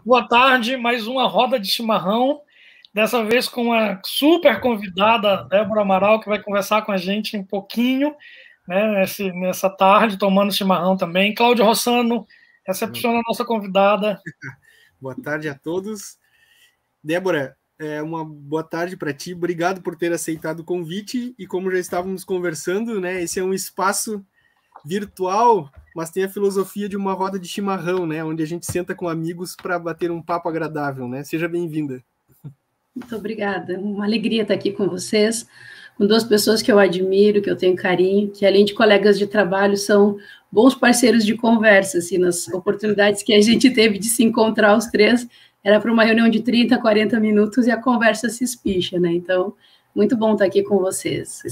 Boa tarde, mais uma roda de chimarrão, dessa vez com uma super convidada, Débora Amaral, que vai conversar com a gente um pouquinho, né, nessa tarde, tomando chimarrão também. Cláudio Rossano, recepciona a nossa convidada. Boa tarde a todos. Débora, uma boa tarde para ti, obrigado por ter aceitado o convite, e como já estávamos conversando, né, esse é um espaço virtual, mas tem a filosofia de uma roda de chimarrão, né, onde a gente senta com amigos para bater um papo agradável, né? Seja bem-vinda. Muito obrigada, uma alegria estar aqui com vocês, com duas pessoas que eu admiro, que eu tenho carinho, que além de colegas de trabalho, são bons parceiros de conversa, assim, nas oportunidades que a gente teve de se encontrar os três, era para uma reunião de 30, 40 minutos e a conversa se espicha, né? Então, muito bom estar aqui com vocês.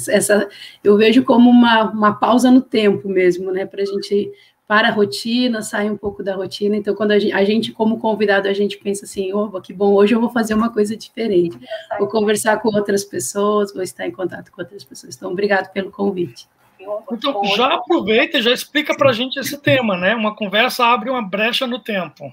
Eu vejo como uma pausa no tempo mesmo, né? Para a gente para a rotina, sai um pouco da rotina. Então, quando a gente, como convidado, a gente pensa assim, opa, que bom, hoje eu vou fazer uma coisa diferente. Vou conversar com outras pessoas, vou estar em contato com outras pessoas. Então, obrigado pelo convite. Então, já aproveita e já explica para a gente esse tema, né? Uma conversa abre uma brecha no tempo.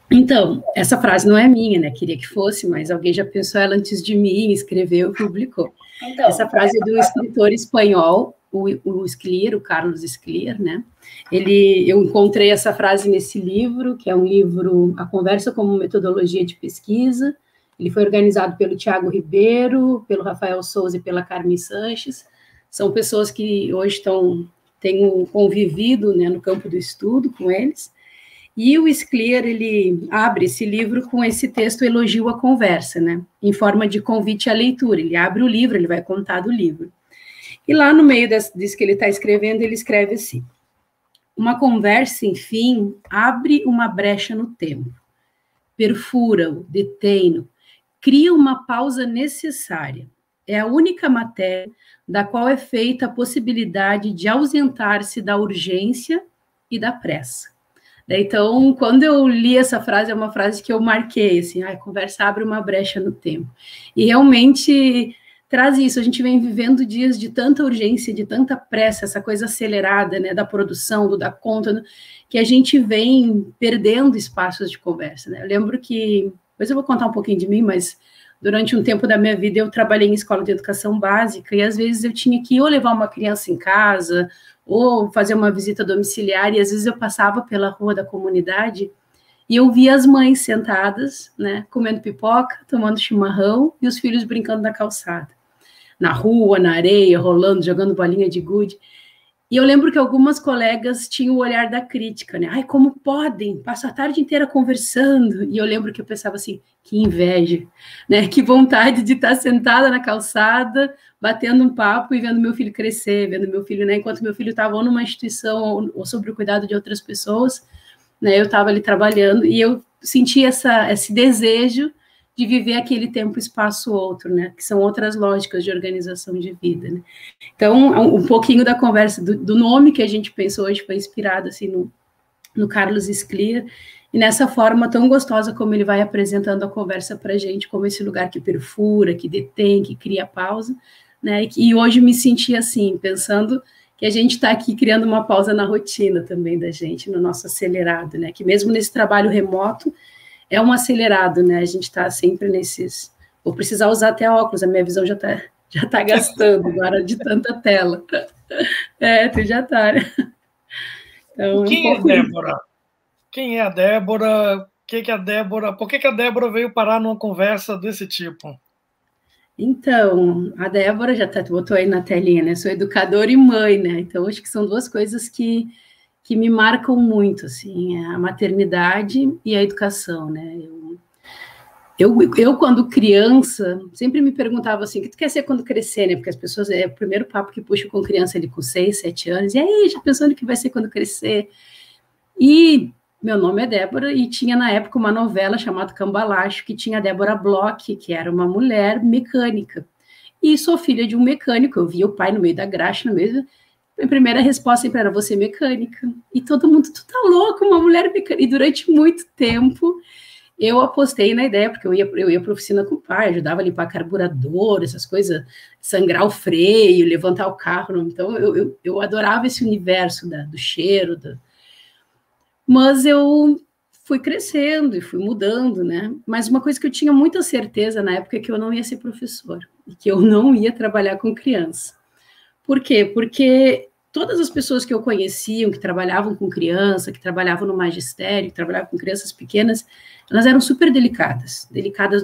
Então, essa frase não é minha, né? Queria que fosse, mas alguém já pensou ela antes de mim, escreveu, publicou. Então, essa frase é de um escritor espanhol, o Esclier, o Carlos Esclier, né? Eu encontrei essa frase nesse livro, que é um livro, A Conversa como Metodologia de Pesquisa. Ele foi organizado pelo Tiago Ribeiro, pelo Rafael Souza e pela Carmen Sanches. São pessoas que hoje têm convivido, né, no campo do estudo com eles. E o Esclier, ele abre esse livro com esse texto Elogio à Conversa, né? Em forma de convite à leitura. Ele abre o livro, ele vai contar do livro. E lá no meio disso que ele está escrevendo, ele escreve assim: uma conversa, enfim, abre uma brecha no tempo, perfura-o, detém-no, cria uma pausa necessária. É a única matéria da qual é feita a possibilidade de ausentar-se da urgência e da pressa. Então, quando eu li essa frase, é uma frase que eu marquei, assim, a conversa abre uma brecha no tempo. E realmente traz isso, a gente vem vivendo dias de tanta urgência, de tanta pressa, essa coisa acelerada, né, da produção, do dar conta, que a gente vem perdendo espaços de conversa, né? Eu lembro que, depois eu vou contar um pouquinho de mim, mas durante um tempo da minha vida eu trabalhei em escola de educação básica, e às vezes eu tinha que ou levar uma criança em casa, ou fazer uma visita domiciliar, e às vezes eu passava pela rua da comunidade e eu via as mães sentadas, né, comendo pipoca, tomando chimarrão, e os filhos brincando na calçada, na rua, na areia, rolando, jogando bolinha de gude. E eu lembro que algumas colegas tinham o olhar da crítica, né? Ai, como podem? Passo a tarde inteira conversando. E eu lembro que eu pensava assim, que inveja, né? Que vontade de estar sentada na calçada, batendo um papo e vendo meu filho crescer, vendo meu filho, né? Enquanto meu filho estava ou numa instituição ou sob o cuidado de outras pessoas, né? Eu estava ali trabalhando e eu senti esse desejo de viver aquele tempo, espaço, outro, né? Que são outras lógicas de organização de vida, né? Então, um pouquinho da conversa, do nome que a gente pensou hoje foi inspirado, assim, no Carlos Esclier, e nessa forma tão gostosa como ele vai apresentando a conversa para a gente, como esse lugar que perfura, que detém, que cria pausa, né? E hoje me senti assim, pensando que a gente está aqui criando uma pausa na rotina também da gente, no nosso acelerado, né? Que mesmo nesse trabalho remoto, é um acelerado, né? A gente está sempre nesses... Vou precisar usar até óculos, a minha visão já tá gastando agora de tanta tela. Tu já tá, né? Então, Quem é Débora? Quem é a Débora? Por que a Débora veio parar numa conversa desse tipo? Então, a Débora já botou aí na telinha, né? Sou educadora e mãe, né? Então, acho que são duas coisas que me marcam muito, assim, a maternidade e a educação, né? Eu, quando criança, sempre me perguntava assim, o que tu quer ser quando crescer, né? Porque as pessoas, é o primeiro papo que puxo com criança ali com 6, 7 anos, e aí, já pensando o que vai ser quando crescer? E meu nome é Débora, e tinha na época uma novela chamada Cambalacho, que tinha a Débora Bloch, que era uma mulher mecânica. E sou filha de um mecânico, eu via o pai no meio da graxa, no meio... Minha primeira resposta sempre era, você mecânica. E todo mundo, tu tá louco, uma mulher mecânica. E durante muito tempo, eu apostei na ideia, porque eu ia para a oficina com o pai, ajudava a limpar carburador, essas coisas, sangrar o freio, levantar o carro. Então, eu adorava esse universo do cheiro. Mas eu fui crescendo e fui mudando, né? Mas uma coisa que eu tinha muita certeza na época é que eu não ia ser professor e que eu não ia trabalhar com criança. Por quê? Porque todas as pessoas que eu conhecia, que trabalhavam com criança, que trabalhavam no magistério, que trabalhavam com crianças pequenas, elas eram super delicadas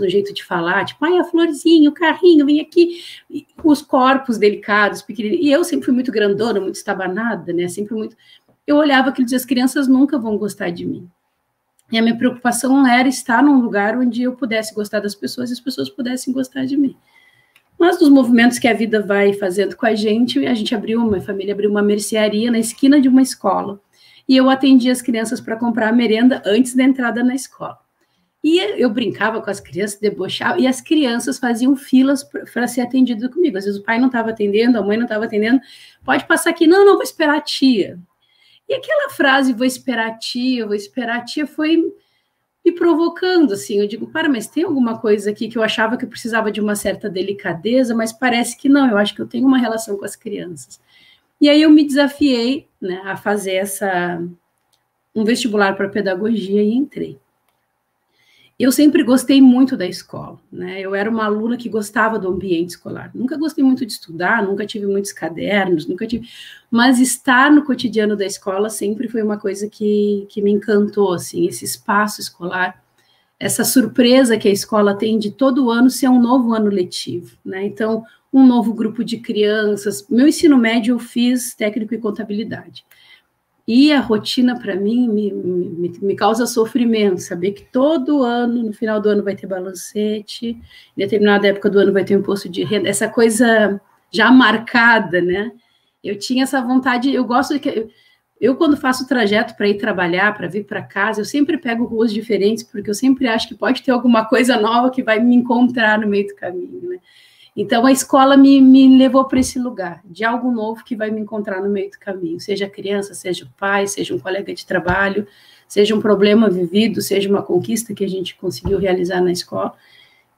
no jeito de falar, tipo, ai, a florzinha, o carrinho, vem aqui, e os corpos delicados, pequenininhos, e eu sempre fui muito grandona, muito estabanada, né, sempre muito, eu olhava aquilo e dizia, as crianças nunca vão gostar de mim, e a minha preocupação era estar num lugar onde eu pudesse gostar das pessoas e as pessoas pudessem gostar de mim. Mas dos movimentos que a vida vai fazendo com a gente minha família abriu uma mercearia na esquina de uma escola. E eu atendia as crianças para comprar a merenda antes da entrada na escola. E eu brincava com as crianças, debochava, e as crianças faziam filas para ser atendidas comigo. Às vezes o pai não estava atendendo, a mãe não estava atendendo. Pode passar aqui. Não, vou esperar a tia. E aquela frase, vou esperar a tia, foi me provocando, assim, eu digo, mas tem alguma coisa aqui que eu achava que eu precisava de uma certa delicadeza, mas parece que não, eu acho que eu tenho uma relação com as crianças. E aí eu me desafiei, né, a fazer um vestibular para pedagogia e entrei. Eu sempre gostei muito da escola, né, eu era uma aluna que gostava do ambiente escolar, nunca gostei muito de estudar, nunca tive muitos cadernos, mas estar no cotidiano da escola sempre foi uma coisa que me encantou, assim, esse espaço escolar, essa surpresa que a escola tem de todo ano ser um novo ano letivo, né, então, um novo grupo de crianças, meu ensino médio eu fiz técnico em contabilidade, e a rotina, para mim, me causa sofrimento, saber que todo ano, no final do ano, vai ter balancete, em determinada época do ano vai ter um imposto de renda, essa coisa já marcada, né? Eu tinha essa vontade, eu gosto de que... Eu, quando faço o trajeto para ir trabalhar, para vir para casa, eu sempre pego ruas diferentes, porque eu sempre acho que pode ter alguma coisa nova que vai me encontrar no meio do caminho, né? Então, a escola me levou para esse lugar, de algo novo que vai me encontrar no meio do caminho, seja criança, seja o pai, seja um colega de trabalho, seja um problema vivido, seja uma conquista que a gente conseguiu realizar na escola.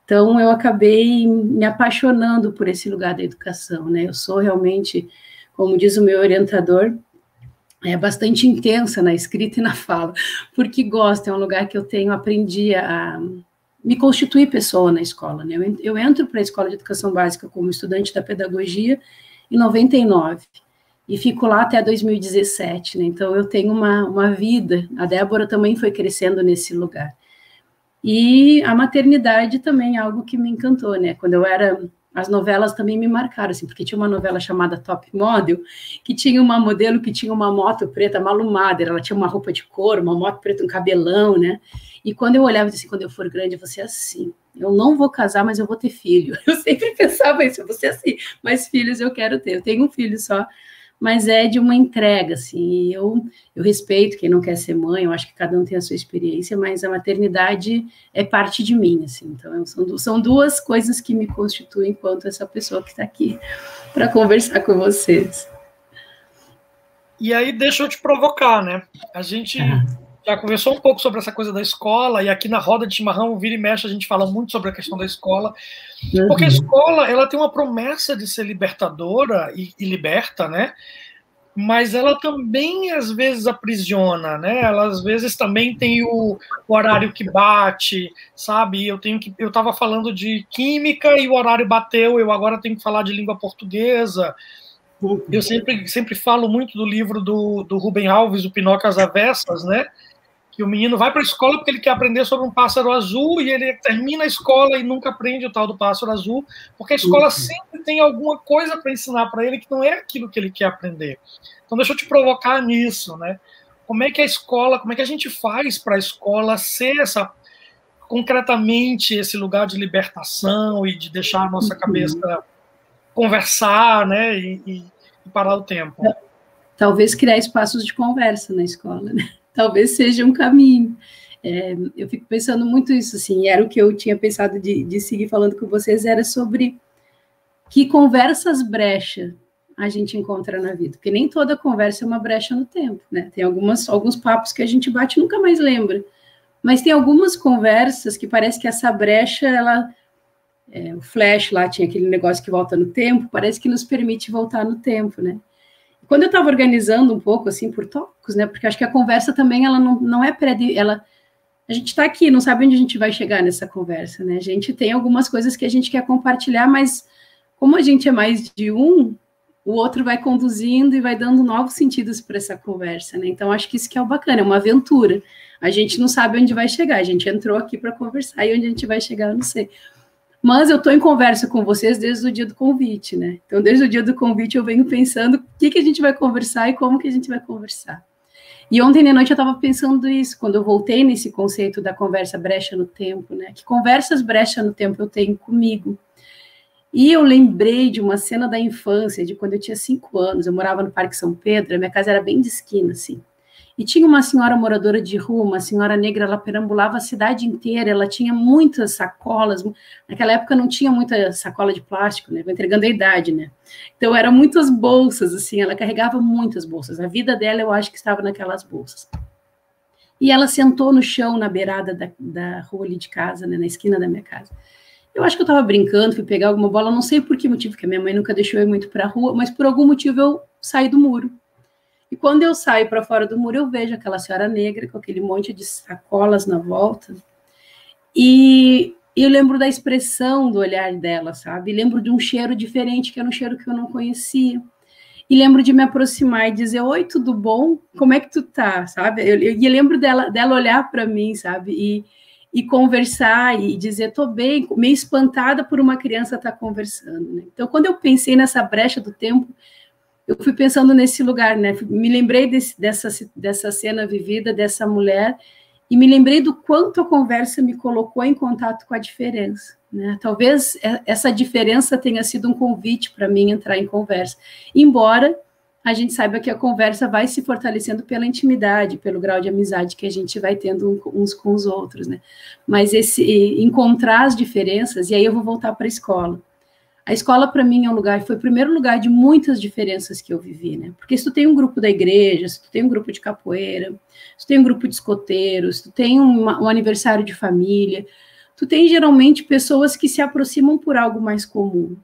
Então, eu acabei me apaixonando por esse lugar da educação, né? Eu sou realmente, como diz o meu orientador, bastante intensa na escrita e na fala, porque gosto, é um lugar que aprendi a me constituir pessoa na escola, né? Eu entro para a Escola de Educação Básica como estudante da pedagogia em 99, e fico lá até 2017, né? Então, eu tenho uma vida, a Débora também foi crescendo nesse lugar. E a maternidade também é algo que me encantou, né? Quando eu era... As novelas também me marcaram, assim, porque tinha uma novela chamada Top Model, que tinha uma modelo que tinha uma moto preta malumada, ela tinha uma roupa de couro, uma moto preta, um cabelão, né? E quando eu olhava, assim, quando eu for grande, eu vou ser assim. Eu não vou casar, mas eu vou ter filho. Eu sempre pensava isso, eu vou ser assim, mas filhos eu quero ter. Eu tenho um filho só, mas é de uma entrega, assim, e eu respeito quem não quer ser mãe, eu acho que cada um tem a sua experiência, mas a maternidade é parte de mim, assim, então são duas coisas que me constituem enquanto essa pessoa que está aqui para conversar com vocês. E aí, deixa eu te provocar, né? A gente já conversou um pouco sobre essa coisa da escola, e aqui na roda de chimarrão, vira e mexe, a gente fala muito sobre a questão da escola, porque a escola, ela tem uma promessa de ser libertadora e liberta, né? Mas ela também, às vezes, aprisiona, né? Ela, às vezes, também tem o horário que bate, sabe? Eu estava falando de química e o horário bateu, eu agora tenho que falar de língua portuguesa. Eu sempre falo muito do livro do Rubem Alves, o Pinóquio às Avessas, né? Que o menino vai para a escola porque ele quer aprender sobre um pássaro azul e ele termina a escola e nunca aprende o tal do pássaro azul, porque a escola sempre tem alguma coisa para ensinar para ele que não é aquilo que ele quer aprender. Então, deixa eu te provocar nisso, né? Como é que a gente faz para a escola ser concretamente esse lugar de libertação e de deixar a nossa cabeça conversar, né? E parar o tempo? Talvez criar espaços de conversa na escola, né? Talvez seja um caminho. Eu fico pensando muito isso, assim, era o que eu tinha pensado de seguir falando com vocês, era sobre que conversas brecha a gente encontra na vida, porque nem toda conversa é uma brecha no tempo, né? Tem alguns papos que a gente bate e nunca mais lembra, mas tem algumas conversas que parece que essa brecha, o Flash lá tinha aquele negócio que volta no tempo, parece que nos permite voltar no tempo, né? Quando eu estava organizando um pouco, assim, por tópicos, né, porque acho que a conversa também, ela não é a gente está aqui, não sabe onde a gente vai chegar nessa conversa, né? A gente tem algumas coisas que a gente quer compartilhar, mas como a gente é mais de um, o outro vai conduzindo e vai dando novos sentidos para essa conversa, né? Então, acho que isso que é o bacana, é uma aventura. A gente não sabe onde vai chegar, a gente entrou aqui para conversar, e onde a gente vai chegar, eu não sei. Mas eu estou em conversa com vocês desde o dia do convite, né? Então, desde o dia do convite, eu venho pensando o que a gente vai conversar e como que a gente vai conversar. E ontem de noite eu estava pensando isso, quando eu voltei nesse conceito da conversa brecha no tempo, né? Que conversas brecha no tempo eu tenho comigo. E eu lembrei de uma cena da infância, de quando eu tinha 5 anos, eu morava no Parque São Pedro, a minha casa era bem de esquina, assim. E tinha uma senhora moradora de rua, uma senhora negra, ela perambulava a cidade inteira, ela tinha muitas sacolas, naquela época não tinha muita sacola de plástico, né, vou entregando a idade, né, então eram muitas bolsas, assim, ela carregava muitas bolsas, a vida dela eu acho que estava naquelas bolsas. E ela sentou no chão, na beirada da rua ali de casa, né, na esquina da minha casa. Eu acho que eu estava brincando, fui pegar alguma bola, não sei por que motivo, porque a minha mãe nunca deixou eu ir muito para a rua, mas por algum motivo eu saí do muro. E quando eu saio para fora do muro, eu vejo aquela senhora negra com aquele monte de sacolas na volta. E eu lembro da expressão do olhar dela, sabe? E lembro de um cheiro diferente, que era um cheiro que eu não conhecia. E lembro de me aproximar e dizer, oi, tudo bom? Como é que tu tá, sabe? E lembro dela olhar para mim, sabe? E conversar e dizer, tô bem, meio espantada por uma criança estar conversando, né? Então, quando eu pensei nessa brecha do tempo, eu fui pensando nesse lugar, né? Me lembrei dessa cena vivida, dessa mulher, e me lembrei do quanto a conversa me colocou em contato com a diferença, né? Talvez essa diferença tenha sido um convite para mim entrar em conversa, embora a gente saiba que a conversa vai se fortalecendo pela intimidade, pelo grau de amizade que a gente vai tendo uns com os outros, né? Mas encontrar as diferenças, e aí eu vou voltar para a escola. A escola, para mim, foi o primeiro lugar de muitas diferenças que eu vivi, né? Porque se tu tem um grupo da igreja, se tu tem um grupo de capoeira, se tu tem um grupo de escoteiros, se tu tem um aniversário de família, tu tem, geralmente, pessoas que se aproximam por algo mais comum,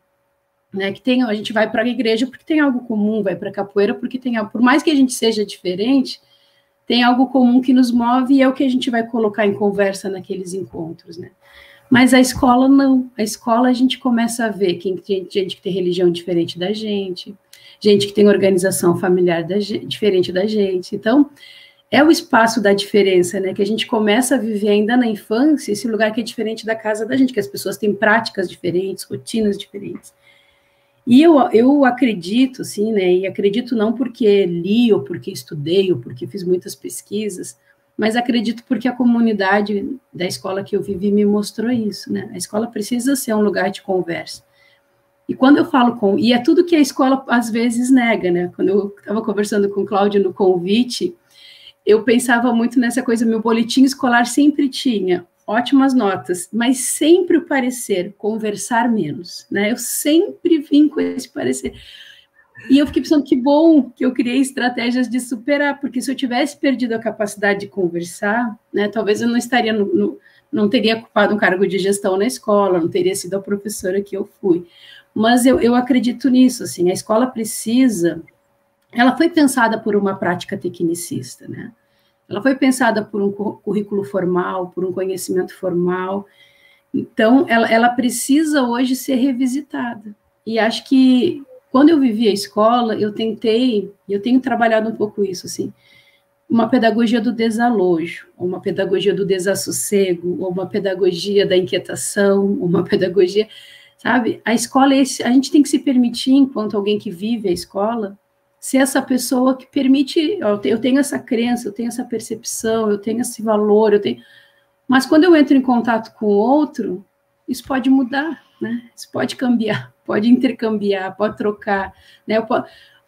né? A gente vai para a igreja porque tem algo comum, vai para a capoeira porque tem algo, por mais que a gente seja diferente, tem algo comum que nos move e é o que a gente vai colocar em conversa naqueles encontros, né? Mas a escola não. A escola a gente começa a ver gente que tem religião diferente da gente que tem organização familiar diferente da gente. Então, é o espaço da diferença, né? Que a gente começa a viver ainda na infância, esse lugar que é diferente da casa da gente, que as pessoas têm práticas diferentes, rotinas diferentes. E eu acredito, assim, né? E acredito não porque li, ou porque estudei, ou porque fiz muitas pesquisas, mas acredito porque a comunidade da escola que eu vivi me mostrou isso, né? A escola precisa ser um lugar de conversa. E quando eu falo e é tudo que a escola às vezes nega, né? Quando eu estava conversando com o Cláudio no convite, eu pensava muito nessa coisa, meu boletim escolar sempre tinha ótimas notas, mas sempre o parecer, conversar menos, né? Eu sempre vim com esse parecer. E eu fiquei pensando, que bom que eu criei estratégias de superar, porque se eu tivesse perdido a capacidade de conversar, né, talvez eu não estaria não teria ocupado um cargo de gestão na escola, não teria sido a professora que eu fui. Mas eu acredito nisso, assim, a escola precisa, ela foi pensada por uma prática tecnicista, né? Ela foi pensada por um currículo formal, por um conhecimento formal, então ela precisa hoje ser revisitada. E acho que quando eu vivi a escola, eu tenho trabalhado um pouco isso, assim, uma pedagogia do desalojo, uma pedagogia do desassossego, ou uma pedagogia da inquietação, uma pedagogia, sabe? A escola a gente tem que se permitir, enquanto alguém que vive a escola, ser essa pessoa que permite, eu tenho essa crença, eu tenho essa percepção, eu tenho esse valor, mas quando eu entro em contato com o outro, isso pode mudar, né? Isso pode cambiar, pode intercambiar, pode trocar, né?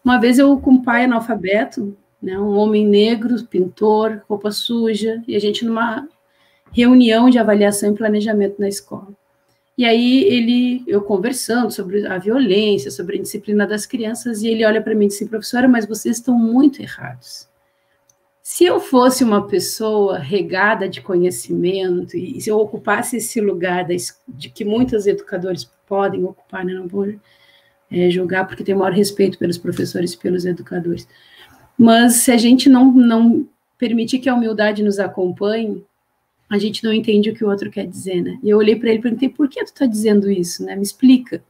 Uma vez eu com um pai analfabeto, né, um homem negro, pintor, roupa suja, e a gente numa reunião de avaliação e planejamento na escola. E aí eu conversando sobre a violência, sobre a indisciplina das crianças, e ele olha para mim e diz assim, professora, mas vocês estão muito errados. Se eu fosse uma pessoa regada de conhecimento, e se eu ocupasse esse lugar de que muitos educadores podem ocupar, né, não vou julgar, porque tenho o maior respeito pelos professores e pelos educadores, mas se a gente não permitir que a humildade nos acompanhe, a gente não entende o que o outro quer dizer, né? E eu olhei para ele e perguntei, por que tu está dizendo isso, né? Me explica.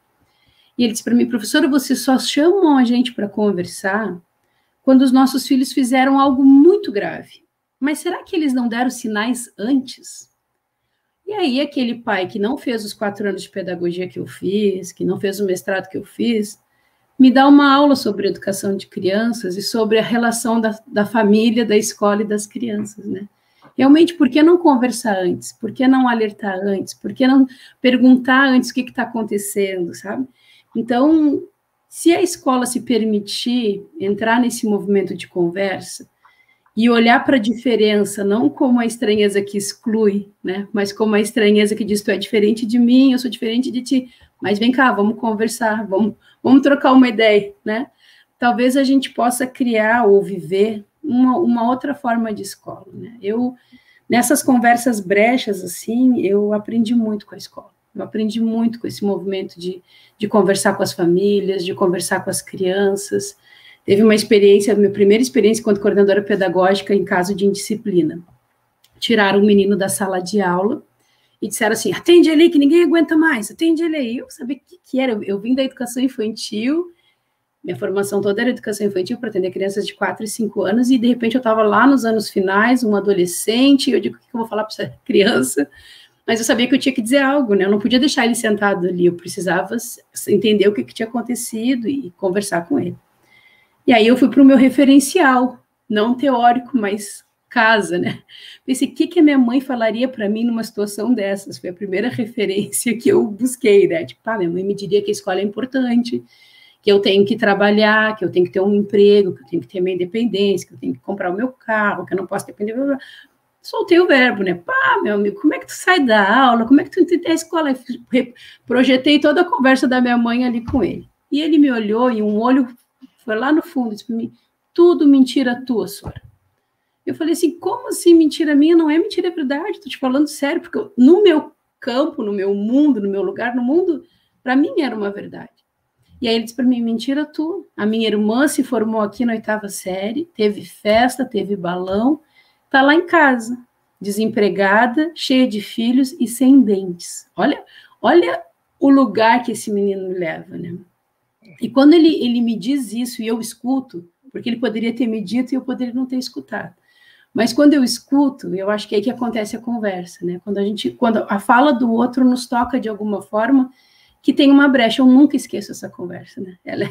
E ele disse para mim, professora, vocês só chamam a gente para conversar quando os nossos filhos fizeram algo muito grave. Mas será que eles não deram sinais antes? E aí, aquele pai que não fez os 4 anos de pedagogia que eu fiz, que não fez o mestrado que eu fiz, me dá uma aula sobre educação de crianças e sobre a relação da família, da escola e das crianças, né? Realmente, por que não conversar antes? Por que não alertar antes? Por que não perguntar antes o que está acontecendo, sabe? Então, se a escola se permitir entrar nesse movimento de conversa e olhar para a diferença, não como a estranheza que exclui, né, mas como a estranheza que diz, tu é diferente de mim, eu sou diferente de ti, mas vem cá, vamos conversar, vamos trocar uma ideia, né? Talvez a gente possa criar ou viver uma outra forma de escola, né? Nessas conversas brechas, assim, eu aprendi muito com a escola. Eu aprendi muito com esse movimento de conversar com as famílias, de conversar com as crianças. Teve uma experiência, minha primeira experiência enquanto coordenadora pedagógica em caso de indisciplina. Tiraram o menino da sala de aula e disseram assim, atende ele que ninguém aguenta mais, atende ele aí. Eu sabia o que era, eu vim da educação infantil, minha formação toda era educação infantil para atender crianças de 4 e 5 anos, e de repente eu estava lá nos anos finais, um adolescente, e eu digo, o que eu vou falar para essa criança? Mas eu sabia que eu tinha que dizer algo, né? Eu não podia deixar ele sentado ali, eu precisava entender o que tinha acontecido e conversar com ele. E aí eu fui para o meu referencial, não teórico, mas casa, né? Pensei, o que a minha mãe falaria para mim numa situação dessas? Foi a primeira referência que eu busquei, né? Tipo, minha mãe me diria que a escola é importante, que eu tenho que trabalhar, que eu tenho que ter um emprego, que eu tenho que ter minha independência, que eu tenho que comprar o meu carro, que eu não posso depender... Soltei o verbo, né? Meu amigo, como é que tu sai da aula? Como é que tu entende a escola? Projetei toda a conversa da minha mãe ali com ele. E ele me olhou e um olho foi lá no fundo, disse para mim, tudo mentira tua, Sora. Eu falei assim, como assim mentira minha? Não é mentira, é verdade, tô te falando sério, porque no meu campo, no meu mundo, no meu lugar, no mundo, para mim era uma verdade. E aí ele disse para mim, mentira tu. A minha irmã se formou aqui na 8ª série, teve festa, teve balão, tá lá em casa, desempregada, cheia de filhos e sem dentes. Olha o lugar que esse menino me leva, né? E quando ele me diz isso e eu escuto, porque ele poderia ter me dito e eu poderia não ter escutado. Mas quando eu escuto, eu acho que é aí que acontece a conversa, né? Quando a fala do outro nos toca de alguma forma, que tem uma brecha, eu nunca esqueço essa conversa, né? Ela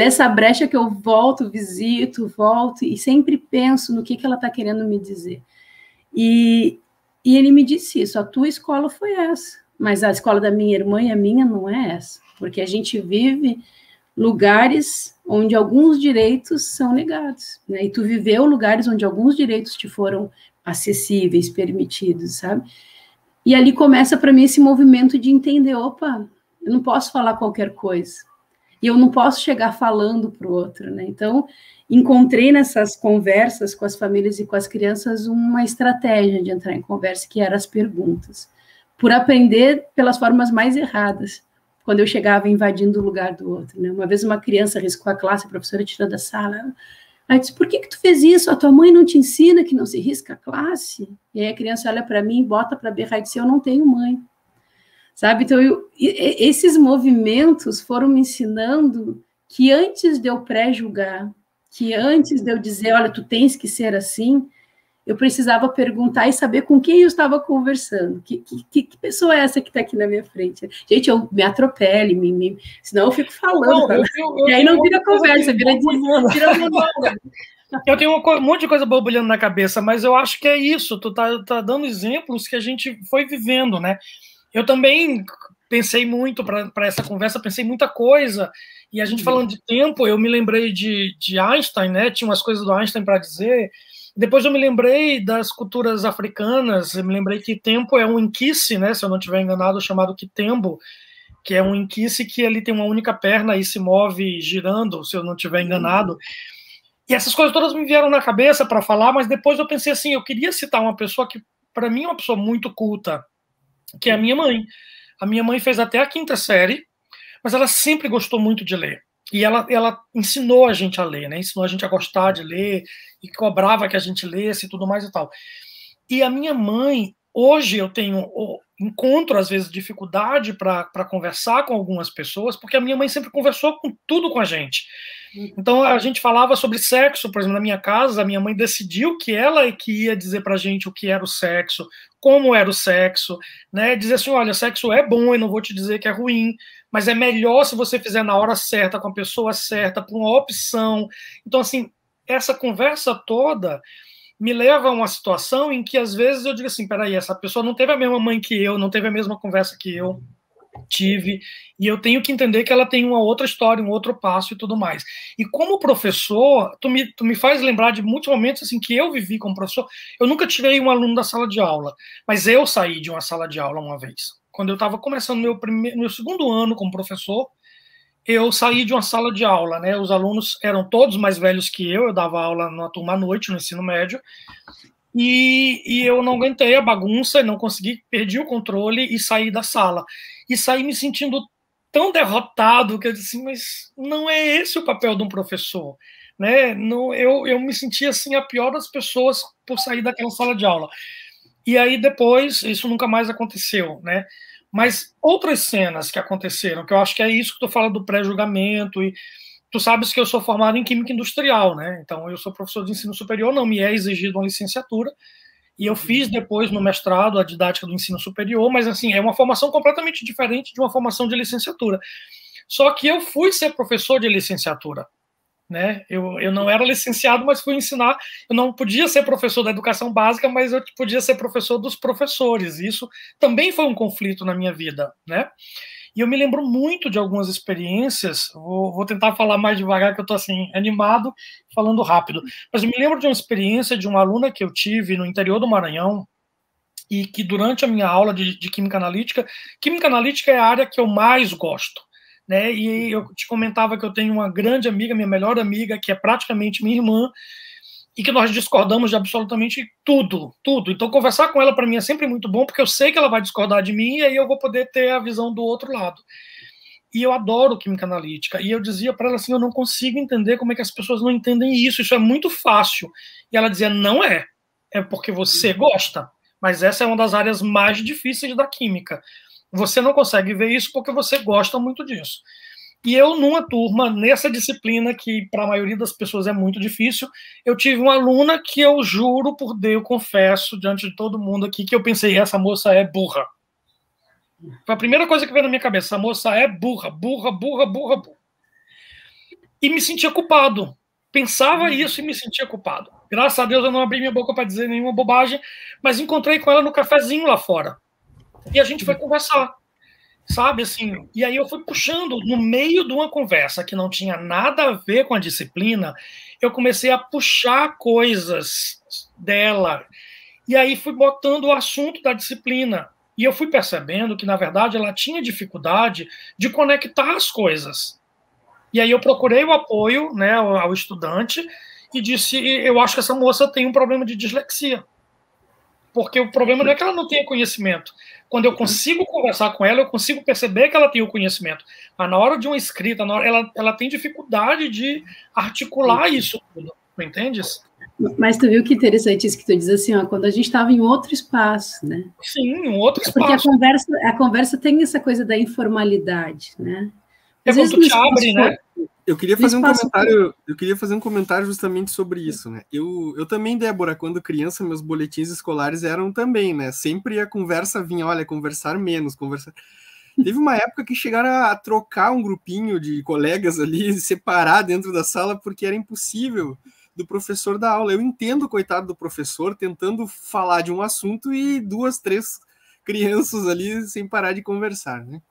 é essa brecha que eu volto, visito, volto e sempre penso no que ela está querendo me dizer. E ele me disse isso, a tua escola foi essa, mas a escola da minha irmã e a minha não é essa, porque a gente vive lugares onde alguns direitos são negados, né? E tu viveu lugares onde alguns direitos te foram acessíveis, permitidos, sabe? E ali começa para mim esse movimento de entender, opa, eu não posso falar qualquer coisa. E eu não posso chegar falando para o outro, né? Então, encontrei nessas conversas com as famílias e com as crianças uma estratégia de entrar em conversa, que eram as perguntas. Por aprender pelas formas mais erradas, quando eu chegava invadindo o lugar do outro, né? Uma vez uma criança riscou a classe, a professora tirou da sala. Aí disse, por que tu fez isso? A tua mãe não te ensina que não se risca a classe? E aí a criança olha para mim, bota para berrar e diz, eu não tenho mãe. Sabe? Então, esses movimentos foram me ensinando que antes de eu pré-julgar, que antes de eu dizer, olha, tu tens que ser assim, eu precisava perguntar e saber com quem eu estava conversando. Que pessoa é essa que está aqui na minha frente? Gente, eu me atropele, senão eu fico falando. Não, e aí não vira conversa, vira monólogo. Eu tenho um monte de coisa borbulhando na cabeça, mas eu acho que é isso. Tu tá dando exemplos que a gente foi vivendo, né? Eu também pensei muito para essa conversa, pensei muita coisa. E a gente falando de tempo, eu me lembrei de Einstein, né? Tinha umas coisas do Einstein para dizer. Depois eu me lembrei das culturas africanas, eu me lembrei que tempo é um inquice, né? Se eu não estiver enganado, chamado Kitembo, que é um inquice que ele tem uma única perna e se move girando, se eu não estiver enganado. E essas coisas todas me vieram na cabeça para falar, mas depois eu pensei assim, eu queria citar uma pessoa que, para mim, é uma pessoa muito culta, que é a minha mãe. A minha mãe fez até a 5ª série, mas ela sempre gostou muito de ler. E ela ensinou a gente a ler, né? Ensinou a gente a gostar de ler e cobrava que a gente lesse e tudo mais e tal. E a minha mãe, hoje eu encontro, às vezes, dificuldade para conversar com algumas pessoas, porque a minha mãe sempre conversou com tudo com a gente. Então, a gente falava sobre sexo, por exemplo, na minha casa, a minha mãe decidiu que ela que ia dizer para a gente o que era o sexo, como era o sexo, né? Dizer assim, olha, sexo é bom, eu não vou te dizer que é ruim, mas é melhor se você fizer na hora certa, com a pessoa certa, por uma opção. Então, assim, essa conversa toda me leva a uma situação em que, às vezes, eu digo assim, peraí, essa pessoa não teve a mesma mãe que eu, não teve a mesma conversa que eu tive, e eu tenho que entender que ela tem uma outra história, um outro passo e tudo mais. E como professor, tu me faz lembrar de muitos momentos assim que eu vivi como professor. Eu nunca tirei um aluno da sala de aula, mas eu saí de uma sala de aula uma vez. Quando eu estava começando meu segundo ano como professor, eu saí de uma sala de aula, né? Os alunos eram todos mais velhos que eu dava aula numa turma à noite, no ensino médio, e eu não aguentei a bagunça, não consegui, perdi o controle e saí da sala. E saí me sentindo tão derrotado que eu disse, mas não é esse o papel de um professor, né? Não, eu me senti assim a pior das pessoas por sair daquela sala de aula. E aí depois, isso nunca mais aconteceu, né? Mas outras cenas que aconteceram, que eu acho que é isso que tu fala do pré-julgamento, e tu sabes que eu sou formado em Química Industrial, né? Então eu sou professor de ensino superior, não me é exigido uma licenciatura, e eu fiz depois no mestrado a didática do ensino superior, mas assim, é uma formação completamente diferente de uma formação de licenciatura. Só que eu fui ser professor de licenciatura, né? Eu não era licenciado, mas fui ensinar. Eu não podia ser professor da educação básica, mas eu podia ser professor dos professores. Isso também foi um conflito na minha vida, né? E eu me lembro muito de algumas experiências. Vou tentar falar mais devagar, que eu estou assim animado, falando rápido. Mas eu me lembro de uma experiência de uma aluna que eu tive no interior do Maranhão, e que durante a minha aula de química analítica é a área que eu mais gosto, né? E eu te comentava que eu tenho uma grande amiga, minha melhor amiga, que é praticamente minha irmã, e que nós discordamos de absolutamente tudo, tudo. Então, conversar com ela para mim é sempre muito bom, porque eu sei que ela vai discordar de mim, e aí eu vou poder ter a visão do outro lado. E eu adoro química analítica. E eu dizia para ela assim, eu não consigo entender como é que as pessoas não entendem isso é muito fácil. E ela dizia, não é. É porque você gosta. Mas essa é uma das áreas mais difíceis da química. Você não consegue ver isso porque você gosta muito disso. E eu, numa turma, nessa disciplina, que para a maioria das pessoas é muito difícil, eu tive uma aluna que eu juro por Deus, confesso, diante de todo mundo aqui, que eu pensei, essa moça é burra. Foi a primeira coisa que veio na minha cabeça, essa moça é burra, burra, burra, burra, burra. E me sentia culpado. Pensava isso e me sentia culpado. Graças a Deus eu não abri minha boca para dizer nenhuma bobagem, mas encontrei com ela no cafezinho lá fora. E a gente foi conversar. Sabe, assim, e aí eu fui puxando, no meio de uma conversa que não tinha nada a ver com a disciplina, eu comecei a puxar coisas dela, e aí fui botando o assunto da disciplina, e eu fui percebendo que, na verdade, ela tinha dificuldade de conectar as coisas. E aí eu procurei o apoio, né, ao estudante, e disse, eu acho que essa moça tem um problema de dislexia. Porque o problema não é que ela não tenha conhecimento. Quando eu consigo conversar com ela, eu consigo perceber que ela tem o conhecimento. Mas na hora de uma escrita, ela tem dificuldade de articular isso tudo. Tu entendes? Mas tu viu que interessante isso que tu diz assim, ó, quando a gente estava em outro espaço, né? Sim, um outro espaço. Porque a conversa tem essa coisa da informalidade, né? Às vezes quando tu te abre, né? Eu queria fazer um comentário, justamente sobre isso, né? Eu também, Débora, quando criança, meus boletins escolares eram também, né? Sempre a conversa vinha, olha, conversar menos, conversar. Teve uma época que chegaram a trocar um grupinho de colegas ali, separar dentro da sala, porque era impossível do professor dar aula. Eu entendo, coitado do professor, tentando falar de um assunto e 2, 3 crianças ali sem parar de conversar, né?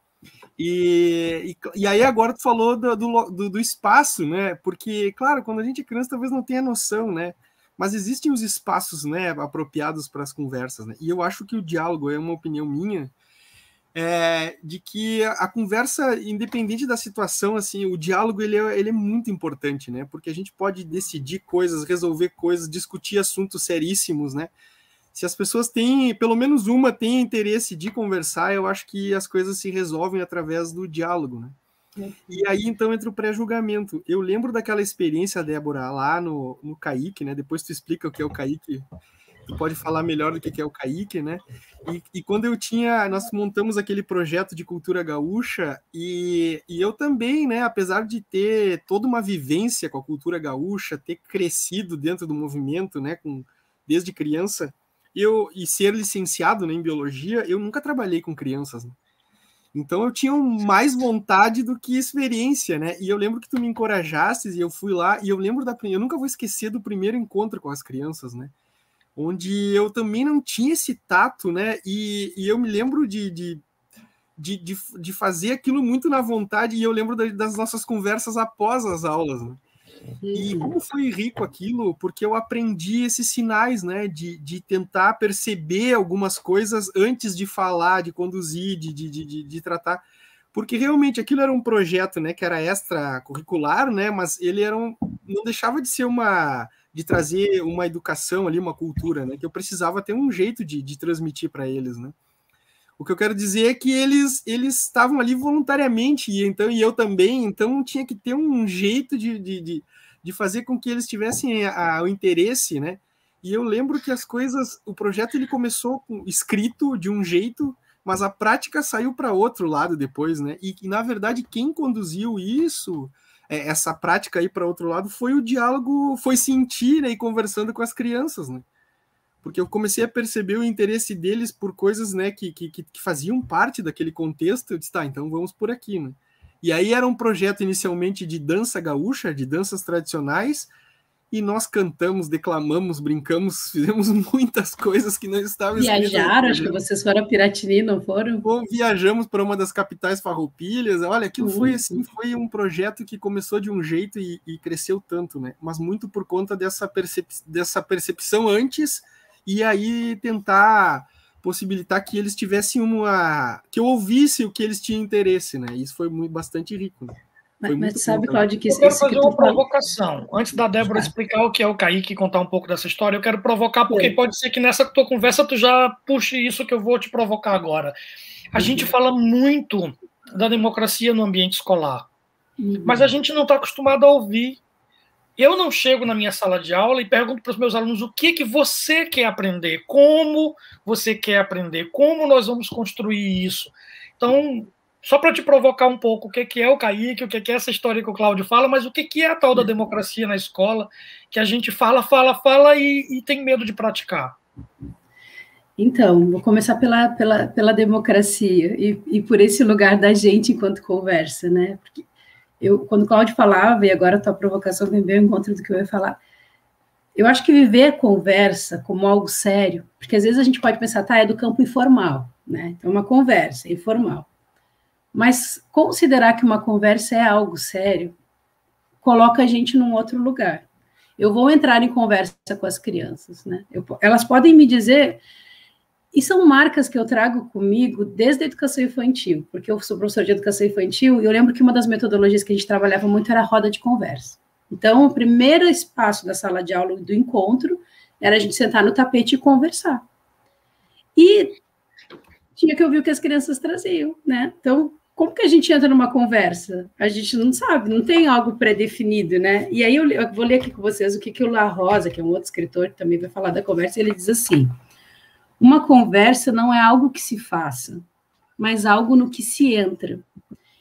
E aí agora tu falou do espaço, né? Porque, claro, quando a gente é criança talvez não tenha noção, né? Mas existem os espaços, né, apropriados para as conversas, né? E eu acho que o diálogo, é uma opinião minha, de que a conversa, independente da situação, assim, o diálogo ele é muito importante, né? Porque a gente pode decidir coisas, resolver coisas, discutir assuntos seríssimos, né? Se as pessoas têm, pelo menos uma tem interesse de conversar, eu acho que as coisas se resolvem através do diálogo, né? E aí, então, entra o pré-julgamento. Eu lembro daquela experiência, Débora, lá no CAIC, né? Depois tu explica o que é o CAIC, tu pode falar melhor do que é o Kaique, né? E quando nós montamos aquele projeto de cultura gaúcha, e eu também, né, apesar de ter toda uma vivência com a cultura gaúcha, ter crescido dentro do movimento, né, desde criança, e ser licenciado, né, em biologia, eu nunca trabalhei com crianças, né? Então eu tinha mais vontade do que experiência, né? E eu lembro que tu me encorajaste e eu fui lá, e eu nunca vou esquecer do primeiro encontro com as crianças, né? Onde eu também não tinha esse tato, né? E eu me lembro de fazer aquilo muito na vontade, e eu lembro das nossas conversas após as aulas, né? E como foi rico aquilo, porque eu aprendi esses sinais, né, de tentar perceber algumas coisas antes de falar, de conduzir, de tratar, porque realmente aquilo era um projeto, né, que era extracurricular, né, mas ele não deixava de ser de trazer uma educação ali, uma cultura, né, que eu precisava ter um jeito de transmitir para eles, né. O que eu quero dizer é que eles estavam ali voluntariamente, e eu também, então tinha que ter um jeito de fazer com que eles tivessem o interesse, né? E eu lembro que o projeto ele começou escrito de um jeito, mas a prática saiu para outro lado depois, né? E na verdade quem conduziu essa prática aí para outro lado, foi o diálogo, foi sentir, né, e conversando com as crianças, né? Porque eu comecei a perceber o interesse deles por coisas, né, que faziam parte daquele contexto. Eu disse, tá, então vamos por aqui, né? E aí era um projeto inicialmente de dança gaúcha, de danças tradicionais, e nós cantamos, declamamos, brincamos, fizemos muitas coisas que não estavam escritas. Viajaram, acho que vocês foram a Piratini, não foram? Bom, viajamos para uma das capitais farroupilhas. Olha, aquilo foi assim, foi um projeto que começou de um jeito e cresceu tanto, né? Mas muito por conta dessa percepção antes, e aí tentar possibilitar que eles tivessem que eu ouvisse o que eles tinham interesse, né? Isso foi bastante rico. Né? Mas sabe, Cláudio, que eu quero fazer uma provocação. Antes da Débora explicar o que é o Kaique e contar um pouco dessa história, eu quero provocar, porque pode ser que nessa tua conversa tu já puxe isso que eu vou te provocar agora. A gente fala muito da democracia no ambiente escolar, mas a gente não está acostumado a ouvir. Eu não chego na minha sala de aula e pergunto para os meus alunos o que você quer aprender, como você quer aprender, como nós vamos construir isso. Então, só para te provocar um pouco, o que é o Kaique, o que é essa história que o Cláudio fala, mas o que é a tal da democracia na escola, que a gente fala e tem medo de praticar? Então, vou começar pela democracia e por esse lugar da gente enquanto conversa, né? Porque quando o Cláudio falava, e agora a tua provocação vem bem ao encontro do que eu ia falar, eu acho que viver a conversa como algo sério, porque às vezes a gente pode pensar, tá, é do campo informal, né? Então, uma conversa informal. Mas considerar que uma conversa é algo sério, coloca a gente num outro lugar. Eu vou entrar em conversa com as crianças, né? Elas podem me dizer... E são marcas que eu trago comigo desde a educação infantil, porque eu sou professora de educação infantil e eu lembro que uma das metodologias que a gente trabalhava muito era a roda de conversa. Então, o primeiro espaço da sala de aula do encontro era a gente sentar no tapete e conversar. E tinha que ouvir o que as crianças traziam, né? Então, como que a gente entra numa conversa? A gente não sabe, não tem algo pré-definido, né? E aí eu vou ler aqui com vocês o que o La Rosa, que é um outro escritor que também vai falar da conversa, ele diz assim: uma conversa não é algo que se faça, mas algo no que se entra.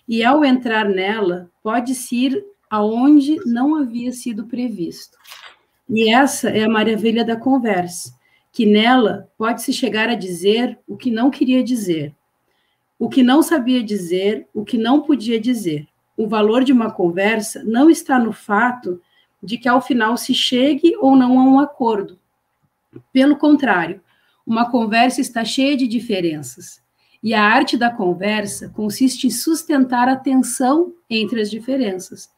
E ao entrar nela, pode-se ir aonde não havia sido previsto. E essa é a maravilha da conversa, que nela pode-se chegar a dizer o que não queria dizer, o que não sabia dizer, o que não podia dizer. O valor de uma conversa não está no fato de que ao final se chegue ou não a um acordo. Pelo contrário, uma conversa está cheia de diferenças. E a arte da conversa consiste em sustentar a tensão entre as diferenças,